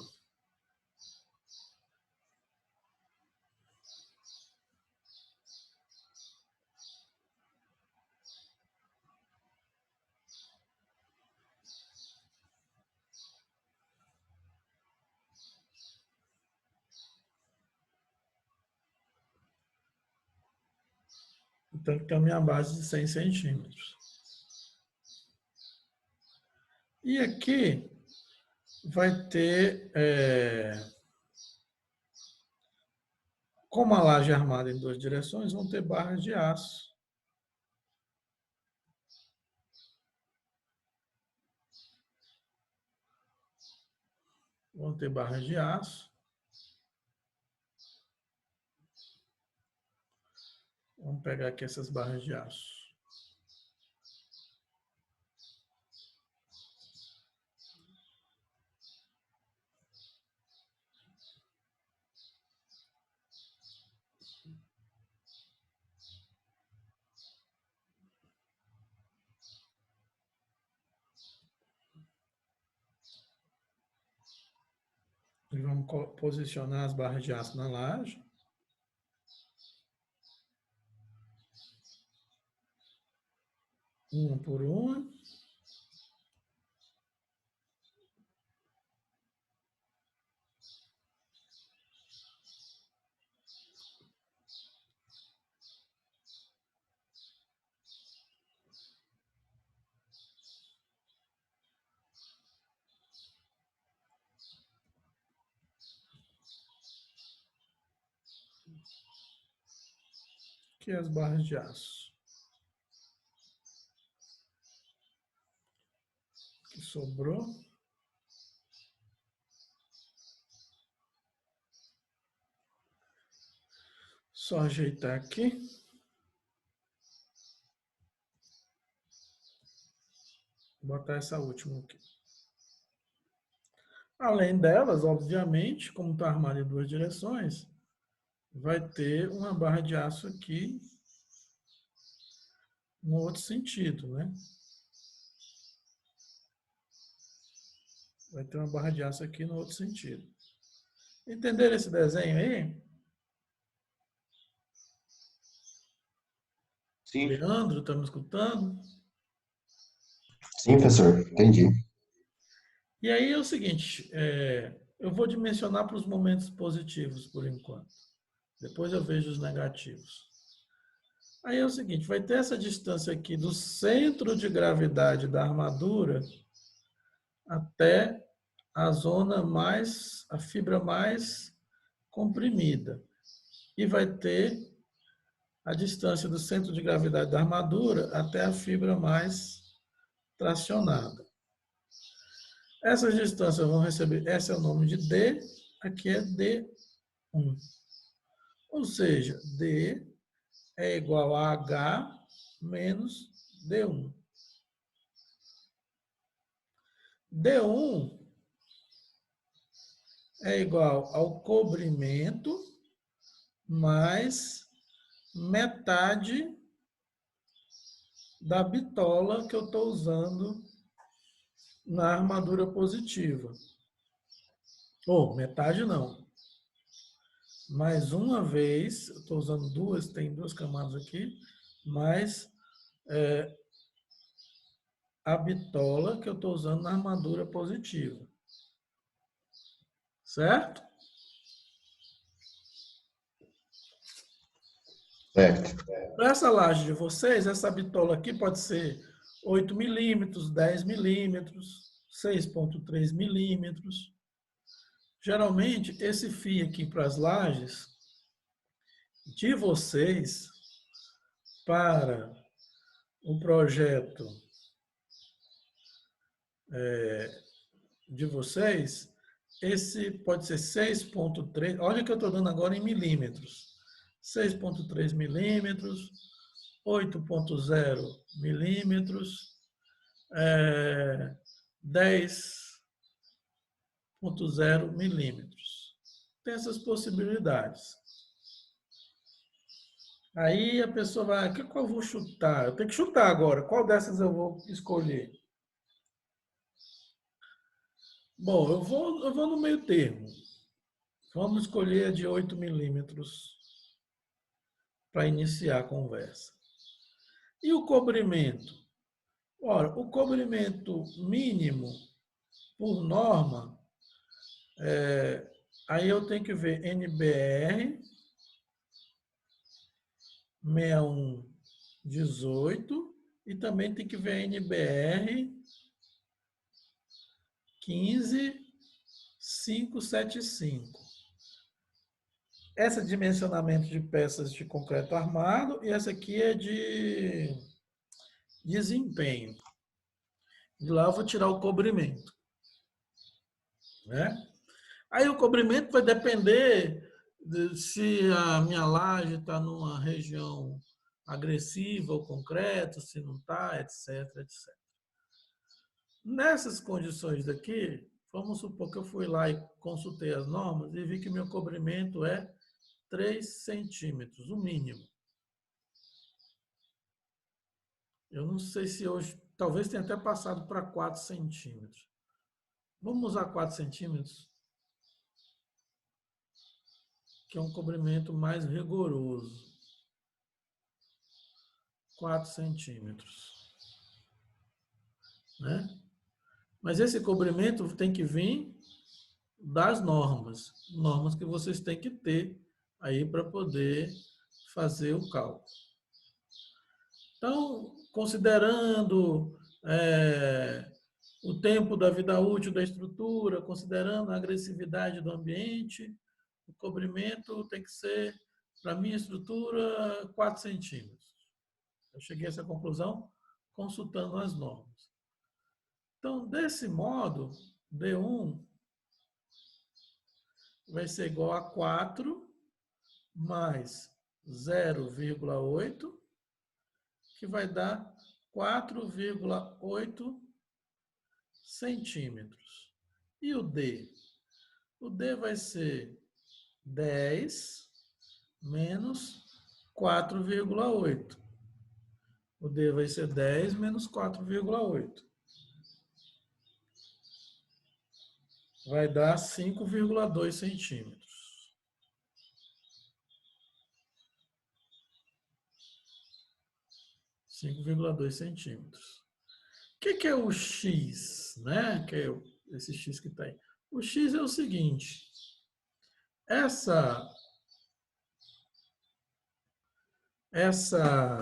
Speaker 1: Então, tem a minha base de 100 centímetros. E aqui vai ter, como a laje é armada em 2 direções, vão ter barras de aço. Vão ter barras de aço. Vamos pegar aqui essas barras de aço. E vamos posicionar as barras de aço na laje. Uma por uma. Aqui as barras de aço. Que sobrou. Só ajeitar aqui. Botar essa última aqui. Além delas, obviamente, como está armado em 2 direções, vai ter uma barra de aço aqui no outro sentido, né? Vai ter uma barra de aço aqui no outro sentido. Entenderam esse desenho aí?
Speaker 3: Sim.
Speaker 1: Leandro, está me escutando?
Speaker 9: Sim, professor, entendi.
Speaker 1: E aí é o seguinte, eu vou dimensionar para os momentos positivos por enquanto. Depois eu vejo os negativos. Aí é o seguinte, vai ter essa distância aqui do centro de gravidade da armadura até a zona mais, a fibra mais comprimida. E vai ter a distância do centro de gravidade da armadura até a fibra mais tracionada. Essas distâncias vão receber, esse é o nome de D, aqui é D1. Ou seja, D é igual a H menos D1. D1 é igual ao cobrimento mais metade da bitola que eu estou usando na armadura positiva. Ou, metade não. Mais uma vez, eu estou usando duas, tem 2 camadas aqui, mais a bitola que eu estou usando na armadura positiva. Certo?
Speaker 9: Certo.
Speaker 1: Para essa laje de vocês, essa bitola aqui pode ser 8 milímetros, 10 milímetros, 6,3 milímetros. Geralmente, esse fio aqui para as lajes de vocês, para o projeto de vocês, esse pode ser 6,3, olha que eu estou dando agora em milímetros, 6,3 milímetros, 8,0 milímetros, 10,0 milímetros. Tem essas possibilidades. Aí a pessoa vai, o que eu vou chutar? Eu tenho que chutar agora. Qual dessas eu vou escolher? Bom, eu vou no meio termo. Vamos escolher a de 8 milímetros para iniciar a conversa. E o cobrimento? Ora, o cobrimento mínimo, por norma, aí eu tenho que ver NBR 61 18 e também tem que ver a NBR 15575. Essa é dimensionamento de peças de concreto armado e essa aqui é de desempenho. De lá eu vou tirar o cobrimento, né? Aí o cobrimento vai depender de se a minha laje está numa região agressiva ao concreto, se não está, etc, etc. Nessas condições daqui, vamos supor que eu fui lá e consultei as normas e vi que meu cobrimento é 3 centímetros, o mínimo. Eu não sei se hoje, talvez tenha até passado para 4 centímetros. Vamos usar 4 centímetros, que é um cobrimento mais rigoroso. 4 centímetros. Né? Mas esse cobrimento tem que vir das normas. Normas que vocês têm que ter aí para poder fazer o cálculo. Então, considerando o tempo da vida útil da estrutura, considerando a agressividade do ambiente, o cobrimento tem que ser, para a minha estrutura, 4 centímetros. Eu cheguei a essa conclusão consultando as normas. Então, desse modo, D1 vai ser igual a 4 mais 0,8, que vai dar 4,8 centímetros. E o D? O D vai ser 10 menos 4,8. O D vai ser 10 menos 4,8. Vai dar 5,2 centímetros. 5,2 centímetros. O que é o X, né? Que é esse X que está aí. O X é o seguinte. Essa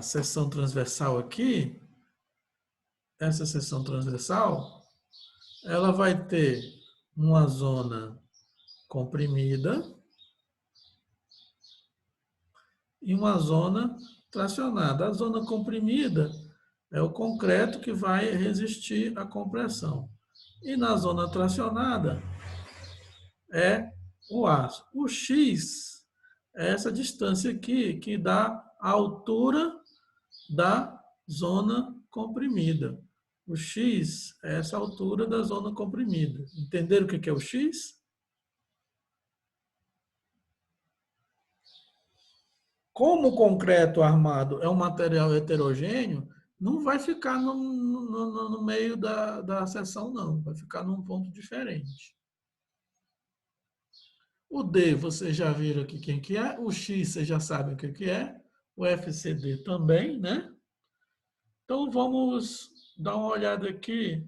Speaker 1: seção transversal aqui, essa seção transversal, ela vai ter uma zona comprimida e uma zona tracionada. A zona comprimida é o concreto que vai resistir à compressão. E na zona tracionada é o aço. O X é essa distância aqui que dá a altura da zona comprimida. O X é essa altura da zona comprimida. Entenderam o que é o X? Como o concreto armado é um material heterogêneo, não vai ficar no meio da seção, não. Vai ficar num ponto diferente. O D, vocês já viram aqui quem que é. O X, vocês já sabem o que é. O FCD também, né? Então, vamos dar uma olhada aqui.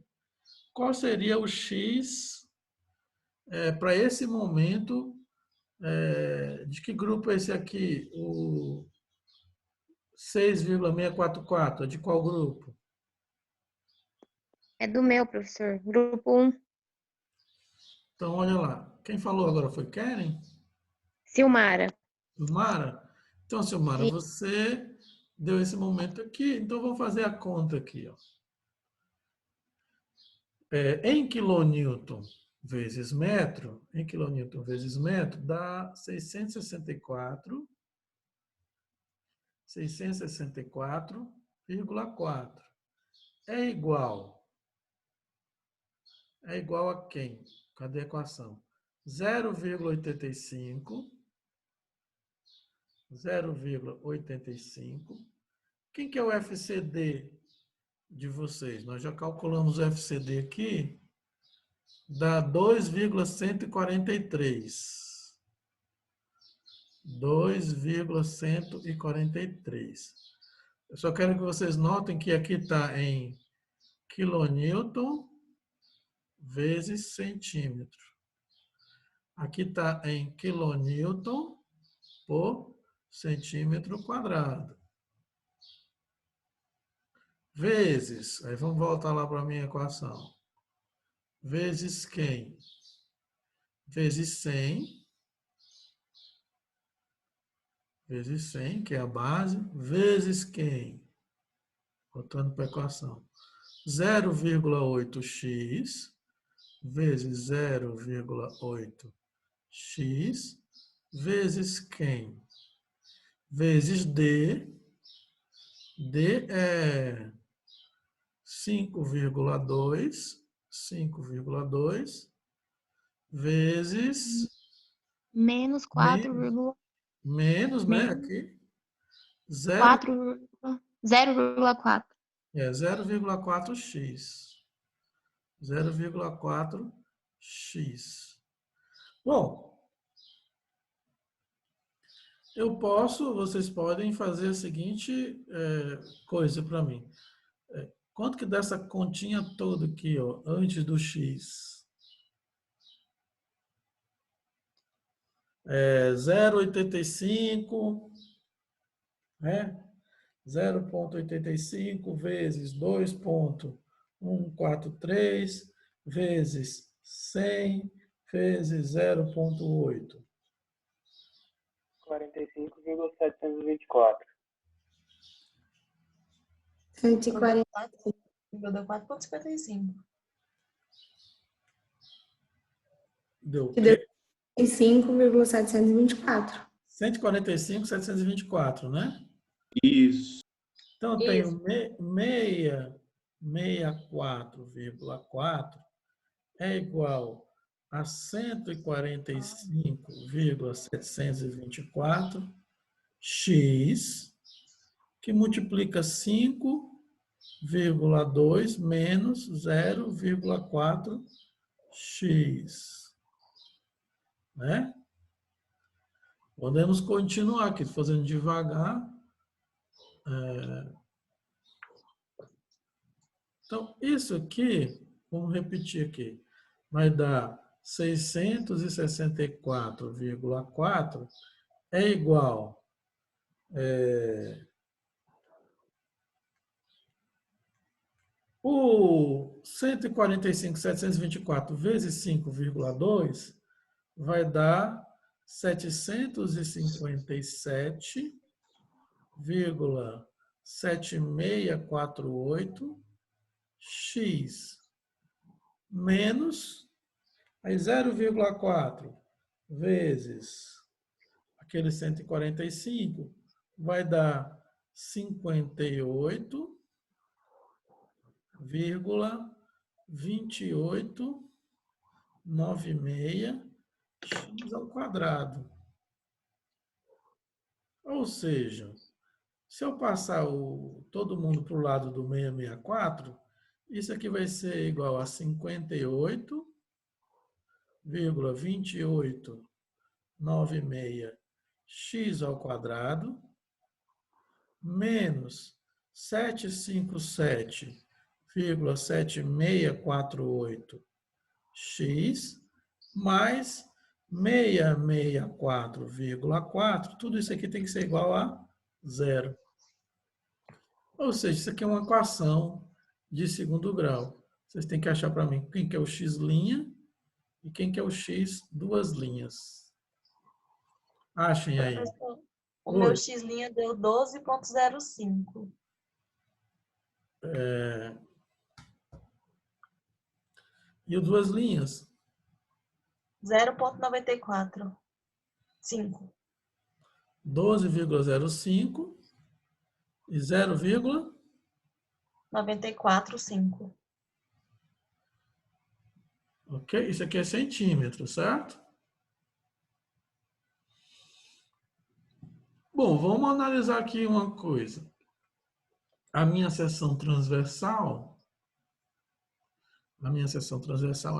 Speaker 1: Qual seria o X para esse momento? De que grupo é esse aqui? O 6,644, é de qual grupo?
Speaker 6: É do meu, professor. Grupo 1.
Speaker 1: Então, olha lá. Quem falou agora foi Keren?
Speaker 6: Silmara.
Speaker 1: Silmara? Então, Silmara,
Speaker 6: Sim.
Speaker 1: você deu esse momento aqui, então vamos fazer a conta aqui. Ó. Em quilonewton vezes metro, dá 664,4. É igual a quem? Cadê a equação? 0,85. Quem que é o FCD de vocês? Nós já calculamos o FCD aqui. Dá 2,143. 2,143. Eu só quero que vocês notem que aqui está em quilonewton vezes centímetro. Aqui está em quilonewton por centímetro quadrado. vezes, aí vamos voltar lá para a minha equação, vezes quem? Vezes 100, que é a base, vezes quem? Voltando para a equação. 0,8x vezes 0,8x vezes quem? Vezes D. D é 5,2 vezes
Speaker 6: Menos 4,
Speaker 1: menos, né,
Speaker 6: menos
Speaker 1: aqui,
Speaker 6: 0,4.
Speaker 1: 0,4x. 0,4x. Bom, vocês podem fazer a seguinte coisa para mim. Quanto que dessa continha toda aqui, ó, antes do x? 0,85, né? 0,85 vezes 2,143 vezes 100 vezes 0,8.
Speaker 4: 45,724.
Speaker 5: 140.
Speaker 7: Deu 4,55.
Speaker 1: Deu o
Speaker 5: Que deu
Speaker 1: quê?
Speaker 5: 5,724.
Speaker 1: 145,724, né?
Speaker 3: Isso.
Speaker 1: Então, eu tenho
Speaker 2: Isso.
Speaker 1: 64,4 é igual a 145,724 x, que multiplica 5,2 menos 0,4 x. Né? Podemos continuar aqui, fazendo devagar. Então, isso aqui, vamos repetir aqui, vai dar 664,4 é igual o 145,724 vezes 5,2 vai dar 757,7648 x menos aí 0,4 vezes aquele 145 vai dar 58,2896 x ao quadrado. Ou seja, se eu passar todo mundo para o lado do 664, isso aqui vai ser igual a 58,2896 x ao quadrado menos 757,7648 x mais 664,4, tudo isso aqui tem que ser igual a zero. Ou seja, isso aqui é uma equação de segundo grau. Vocês têm que achar para mim quem que é o x' e quem que é o x duas linhas. Achem aí.
Speaker 7: Professor, o
Speaker 1: Oi.
Speaker 7: meu x' deu 12,05.
Speaker 1: E o duas linhas?
Speaker 7: 0,94. 5.
Speaker 1: 12,05 e
Speaker 7: 94,5.
Speaker 1: Ok? Isso aqui é centímetro, certo? Bom, vamos analisar aqui uma coisa. A minha seção transversal é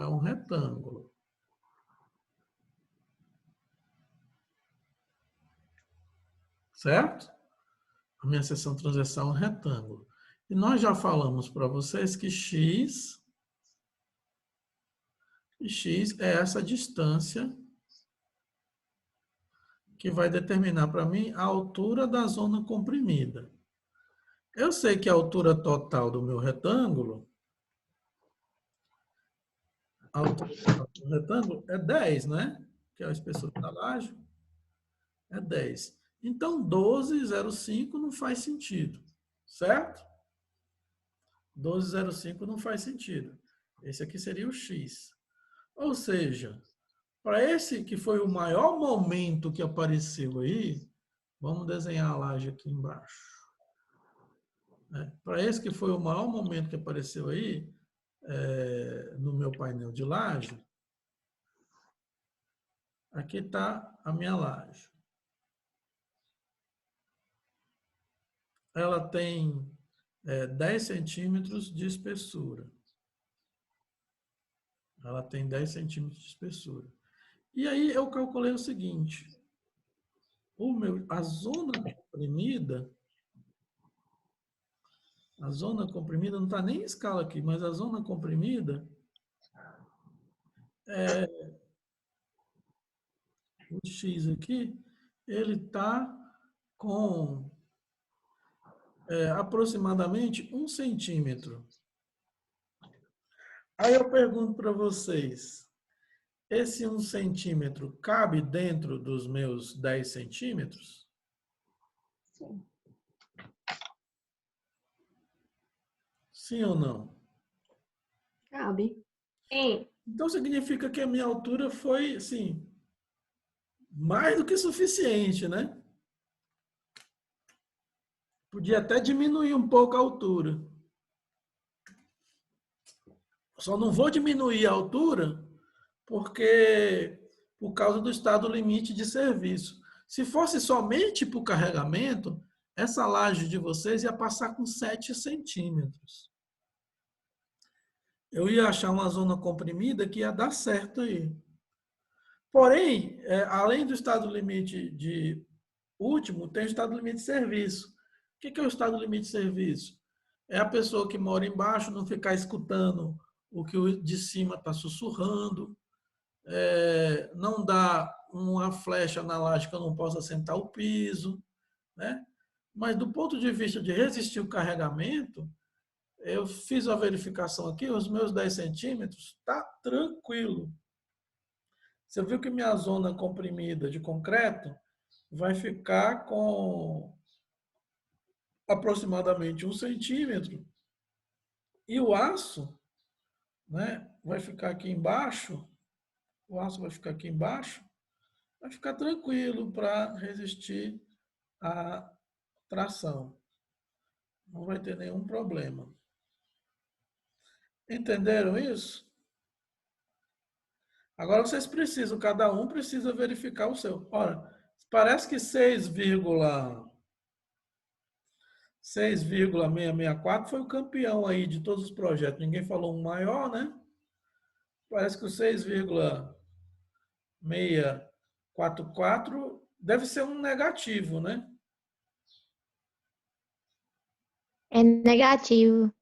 Speaker 1: um retângulo. Certo? A minha seção transversal é um retângulo. E nós já falamos para vocês que x é essa distância que vai determinar para mim a altura da zona comprimida. Eu sei que a altura total do meu retângulo, a altura total do retângulo é 10, né? Que é a espessura da laje, é 10. Então, 12,05 não faz sentido, certo? 12,05 não faz sentido. Esse aqui seria o X. Ou seja, para esse que foi o maior momento que apareceu aí, vamos desenhar a laje aqui embaixo. Para esse que foi o maior momento que apareceu aí, no meu painel de laje, aqui está a minha laje. Ela tem 10 centímetros de espessura. Ela tem 10 centímetros de espessura. E aí eu calculei o seguinte, a zona comprimida não está nem em escala aqui, mas a zona comprimida, o X aqui, ele está com aproximadamente 1 centímetro. Aí eu pergunto para vocês, esse 1 centímetro cabe dentro dos meus 10 centímetros?
Speaker 7: Sim.
Speaker 1: Sim ou não?
Speaker 5: Cabe.
Speaker 2: Sim.
Speaker 1: Então significa que a minha altura foi, assim, mais do que suficiente, né? Podia até diminuir um pouco a altura. Só não vou diminuir a altura porque por causa do estado limite de serviço. Se fosse somente para o carregamento, essa laje de vocês ia passar com 7 centímetros. Eu ia achar uma zona comprimida que ia dar certo aí. Porém, além do estado limite de último, tem o estado limite de serviço. O que é o estado limite de serviço? É a pessoa que mora embaixo não ficar escutando o que o de cima está sussurrando, não dá uma flecha na laje que eu não possa sentar o piso, né? Mas do ponto de vista de resistir o carregamento, eu fiz a verificação aqui, os meus 10 centímetros está tranquilo. Você viu que minha zona comprimida de concreto vai ficar com aproximadamente 1 centímetro e o aço, né, vai ficar aqui embaixo, o aço vai ficar aqui embaixo, vai ficar tranquilo para resistir à tração. Não vai ter nenhum problema. Entenderam isso? Agora vocês precisam, cada um precisa verificar o seu. Ora, parece que 6,664 foi o campeão aí de todos os projetos. Ninguém falou um maior, né? Parece que o 6,644 deve ser um negativo, né?
Speaker 6: É negativo.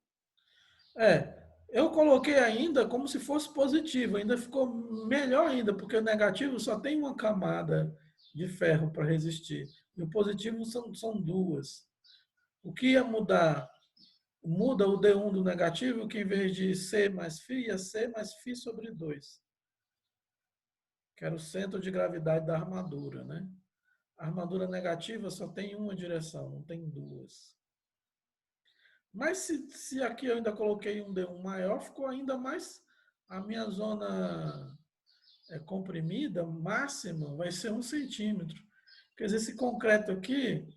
Speaker 1: Eu coloquei ainda como se fosse positivo, ainda ficou melhor ainda, porque o negativo só tem uma camada de ferro para resistir, e o positivo são duas. O que ia mudar? Muda o D1 do negativo, que em vez de C mais φ, ia C mais φ sobre 2, que era o centro de gravidade da armadura, né? A armadura negativa só tem uma direção, não tem duas. Mas se aqui eu ainda coloquei um D1 maior, ficou ainda mais, a minha zona comprimida máxima vai ser 1 centímetro. Quer dizer, esse concreto aqui,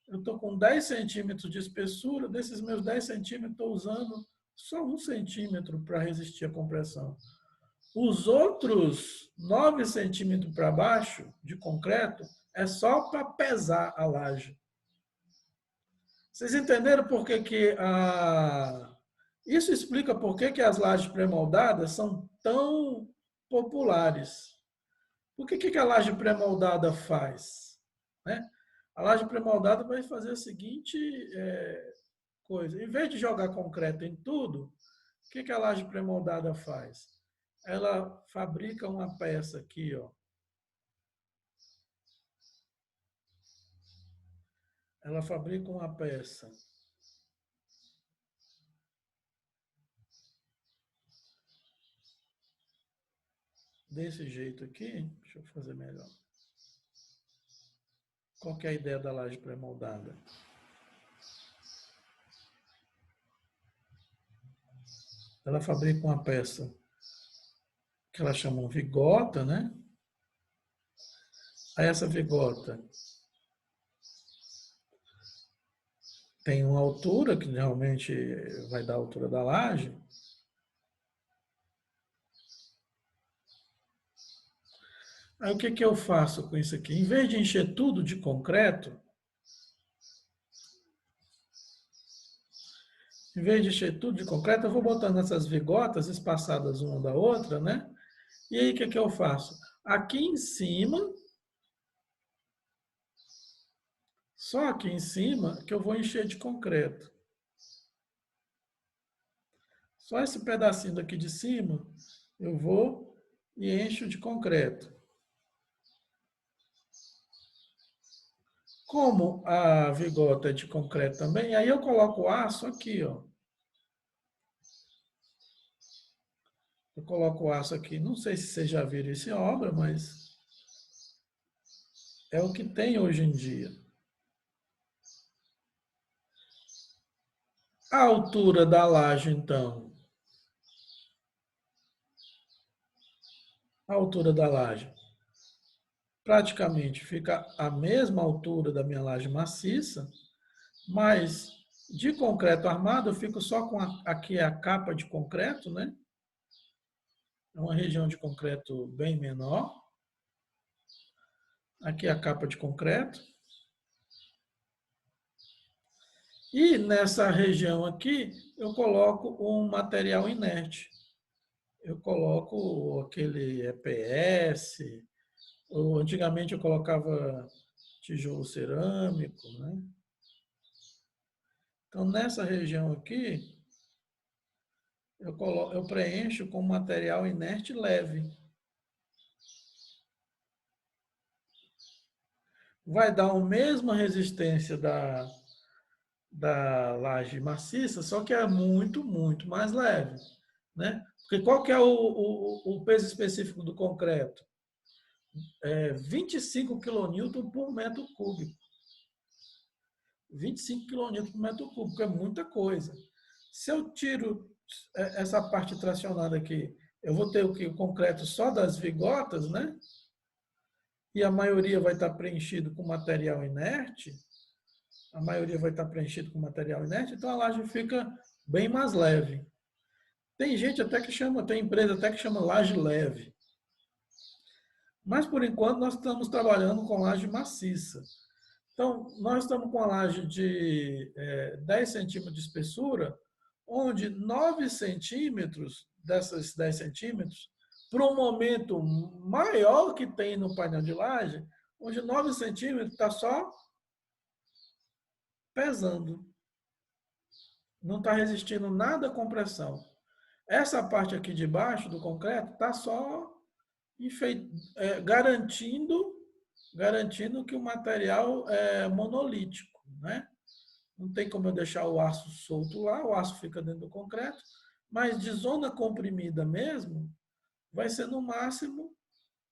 Speaker 1: eu estou com 10 centímetros de espessura, desses meus 10 centímetros, estou usando só 1 centímetro para resistir à compressão. Os outros 9 centímetros para baixo de concreto é só para pesar a laje. Vocês entenderam por que isso explica por que as lajes pré-moldadas são tão populares. Por que a laje pré-moldada faz? Né? A laje pré-moldada vai fazer a seguinte coisa. Em vez de jogar concreto em tudo, o que a laje pré-moldada faz? Ela fabrica uma peça aqui, ó. ela fabrica uma peça desse jeito aqui. Deixa eu fazer melhor. Qual que é a ideia da laje pré-moldada? Ela fabrica uma peça que ela chama vigota, né? Aí essa vigota tem uma altura, que realmente vai dar a altura da laje. Aí o que que eu faço com isso aqui? Em vez de encher tudo de concreto, eu vou botando essas vigotas espaçadas uma da outra, né? E aí o que que eu faço? Aqui em cima, só aqui em cima, que eu vou encher de concreto. Só esse pedacinho daqui de cima, eu vou e encho de concreto. Como a vigota é de concreto também, aí eu coloco o aço aqui, ó. Eu coloco o aço aqui. Não sei se vocês já viram isso em obra, mas é o que tem hoje em dia. A altura da laje, então. A altura da laje praticamente fica a mesma altura da minha laje maciça, mas de concreto armado eu fico só com aqui a capa de concreto, né? É uma região de concreto bem menor. Aqui a capa de concreto. E nessa região aqui eu coloco um material inerte. Eu coloco aquele EPS, ou antigamente eu colocava tijolo cerâmico, né? Então, nessa região aqui, eu preencho com material inerte leve. Vai dar a mesma resistência da laje maciça, só que é muito, muito mais leve, né? Porque qual que é o peso específico do concreto? 25 kN por metro cúbico. 25 kN por metro cúbico, é muita coisa. Se eu tiro essa parte tracionada aqui, eu vou ter o concreto só das vigotas, né? E a maioria vai estar preenchido com material inerte. Então a laje fica bem mais leve. Tem gente até que chama, tem empresa até que chama laje leve. Mas, por enquanto, nós estamos trabalhando com laje maciça. Então, nós estamos com a laje de 10 centímetros de espessura, onde 9 centímetros dessas 10 centímetros, para um momento maior que tem no painel de laje, onde 9 centímetros está só pesando. Não está resistindo nada à compressão. Essa parte aqui de baixo do concreto está só garantindo que o material é monolítico, né? Não tem como eu deixar o aço solto lá, o aço fica dentro do concreto, mas de zona comprimida mesmo, vai ser no máximo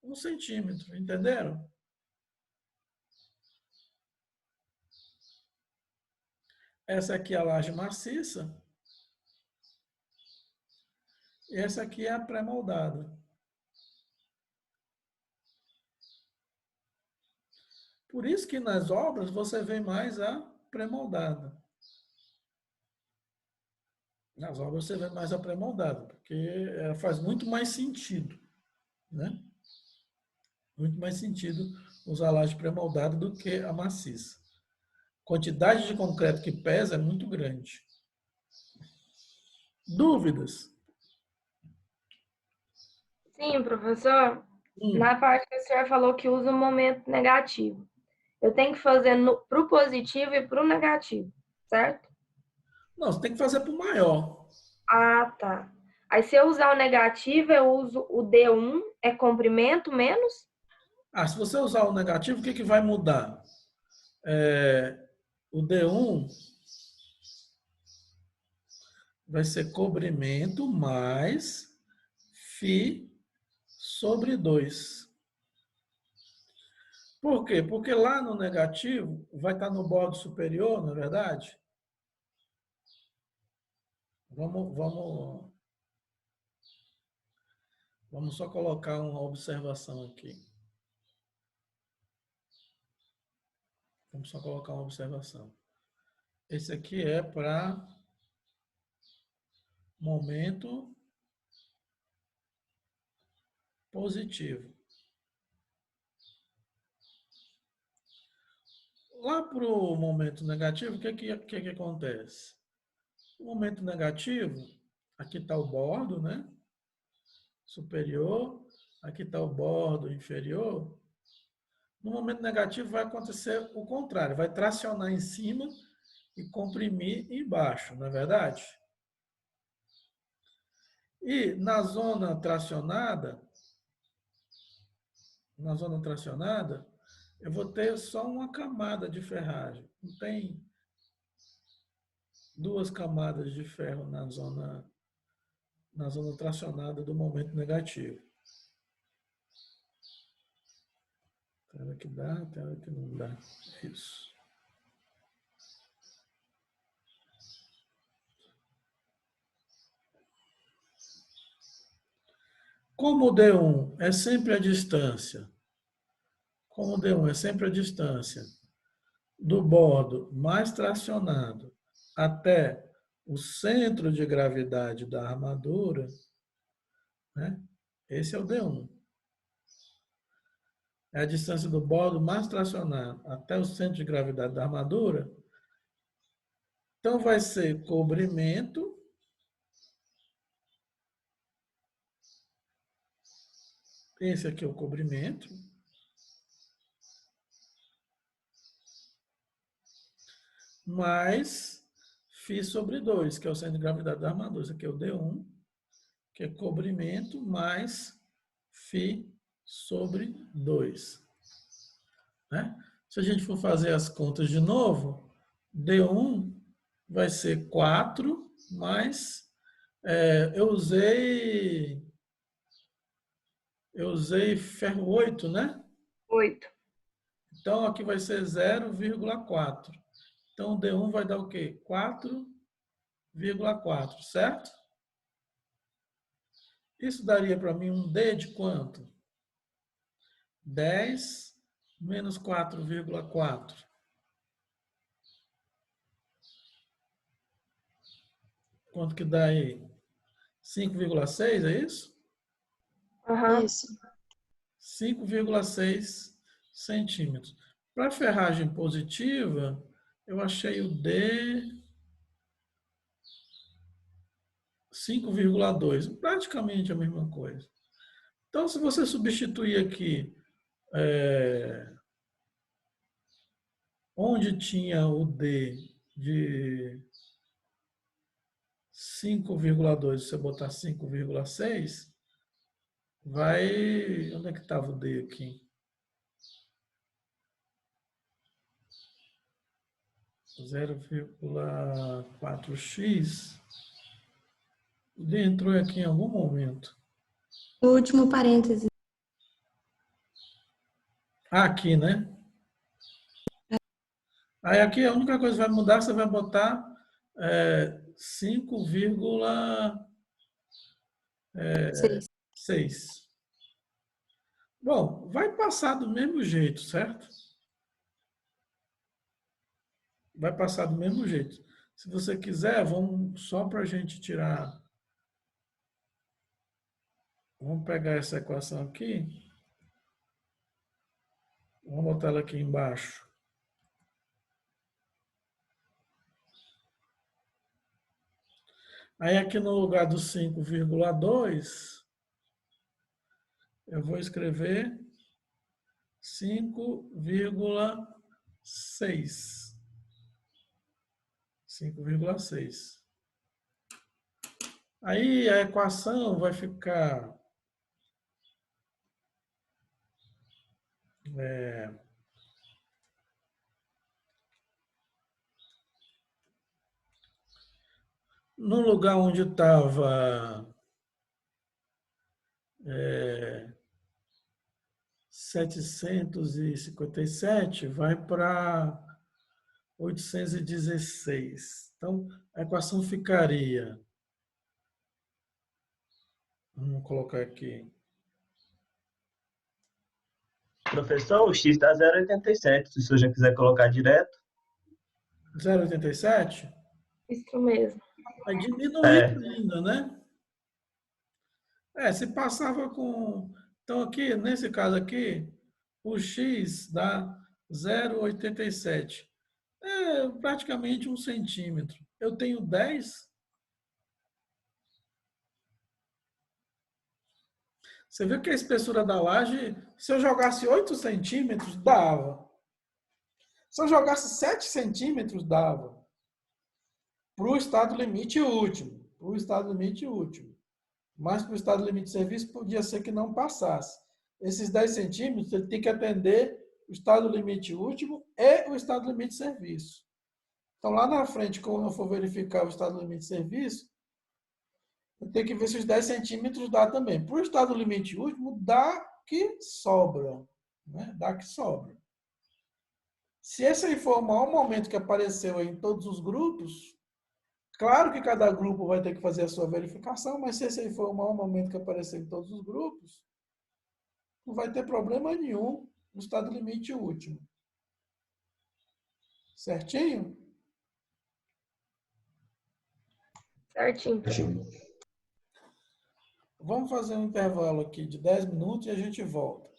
Speaker 1: 1 centímetro, entenderam? Essa aqui é a laje maciça, e essa aqui é a pré-moldada. Por isso que nas obras você vê mais a pré-moldada. Nas obras você vê mais a pré-moldada, porque ela faz muito mais sentido, né? Muito mais sentido usar a laje pré-moldada do que a maciça. A quantidade de concreto que pesa é muito grande. Dúvidas?
Speaker 2: Sim, professor. Na parte que o senhor falou que usa o momento negativo. Eu tenho que fazer para o positivo e para o negativo, certo?
Speaker 1: Não, você tem que fazer para o maior.
Speaker 2: Ah, tá. Aí se eu usar o negativo, eu uso o D1, é comprimento menos?
Speaker 1: Se você usar o negativo, o que vai mudar? O D1 vai ser cobrimento mais φ sobre 2. Por quê? Porque lá no negativo vai estar no bordo superior, não é verdade? Vamos só colocar uma observação aqui. Vamos só colocar uma observação. Esse aqui é para momento positivo. Lá para o momento negativo, o que acontece? No momento negativo, aqui está o bordo, né? Superior, aqui está o bordo inferior. No momento negativo vai acontecer o contrário, vai tracionar em cima e comprimir embaixo, não é verdade? E na zona tracionada, eu vou ter só uma camada de ferragem. Não tem duas camadas de ferro na zona tracionada do momento negativo. Tem hora que dá, tem hora que não dá. Isso. Como o D1 é sempre a distância, do bordo mais tracionado até o centro de gravidade da armadura, né? Esse é o D1. É a distância do bordo mais tracionado até o centro de gravidade da armadura. Então, vai ser cobrimento esse aqui é o cobrimento, mais φ sobre 2, que é o centro de gravidade da armadura. Isso aqui é o D1, que é cobrimento, mais φ sobre 2. Né? Se a gente for fazer as contas de novo, D1 vai ser 4 mais... eu usei ferro 8, né?
Speaker 2: 8.
Speaker 1: Então, aqui vai ser 0,4. Então, o D1 vai dar o quê? 4,4, certo? Isso daria para mim um D de quanto? 10 menos 4,4. Quanto que dá aí? 5,6, é isso?
Speaker 2: Uhum.
Speaker 5: Isso.
Speaker 1: 5,6 centímetros. Para ferragem positiva, eu achei o D 5,2, praticamente a mesma coisa. Então, se você substituir aqui onde tinha o D de 5,2, você botar 5,6, vai... Onde é que estava o D aqui? 0,4x. O D entrou aqui em algum momento.
Speaker 5: O último parêntese.
Speaker 1: Aqui, né? Aí aqui a única coisa que vai mudar, você vai botar 5,6. Bom, vai passar do mesmo jeito, certo? Vai passar do mesmo jeito. Se você quiser, vamos só para a gente tirar... Vamos pegar essa equação aqui. Vamos botar ela aqui embaixo. Aí aqui no lugar do 5,2, eu vou escrever 5,6. 5,6. Aí a equação vai ficar... no lugar onde estava 757, vai para 816. Então, a equação ficaria... Vamos colocar aqui.
Speaker 10: Professor, o X dá 0,87, se o senhor já quiser colocar direto.
Speaker 1: 0,87?
Speaker 2: Isso mesmo.
Speaker 1: Vai diminuir ainda, né? Se passava com... Então, aqui, nesse caso aqui, o X dá 0,87. É praticamente 1 centímetro. Eu tenho 10. Você viu que a espessura da laje, se eu jogasse 8 centímetros, dava. Se eu jogasse 7 centímetros, dava. Para o estado limite último. Mas para o estado limite de serviço, podia ser que não passasse. Esses 10 centímetros, ele tem que atender o estado limite último e o estado limite de serviço. Então, lá na frente, quando eu for verificar o estado limite de serviço, eu tenho que ver se os 10 centímetros dá também. Para o estado limite último, dá que sobra. Né? Dá que sobra. Se esse aí for o maior momento que apareceu em todos os grupos, claro que cada grupo vai ter que fazer a sua verificação, mas se esse aí for o maior momento que apareceu em todos os grupos, não vai ter problema nenhum no estado limite último. Certinho?
Speaker 2: Certinho.
Speaker 1: Vamos fazer um intervalo aqui de 10 minutos e a gente volta.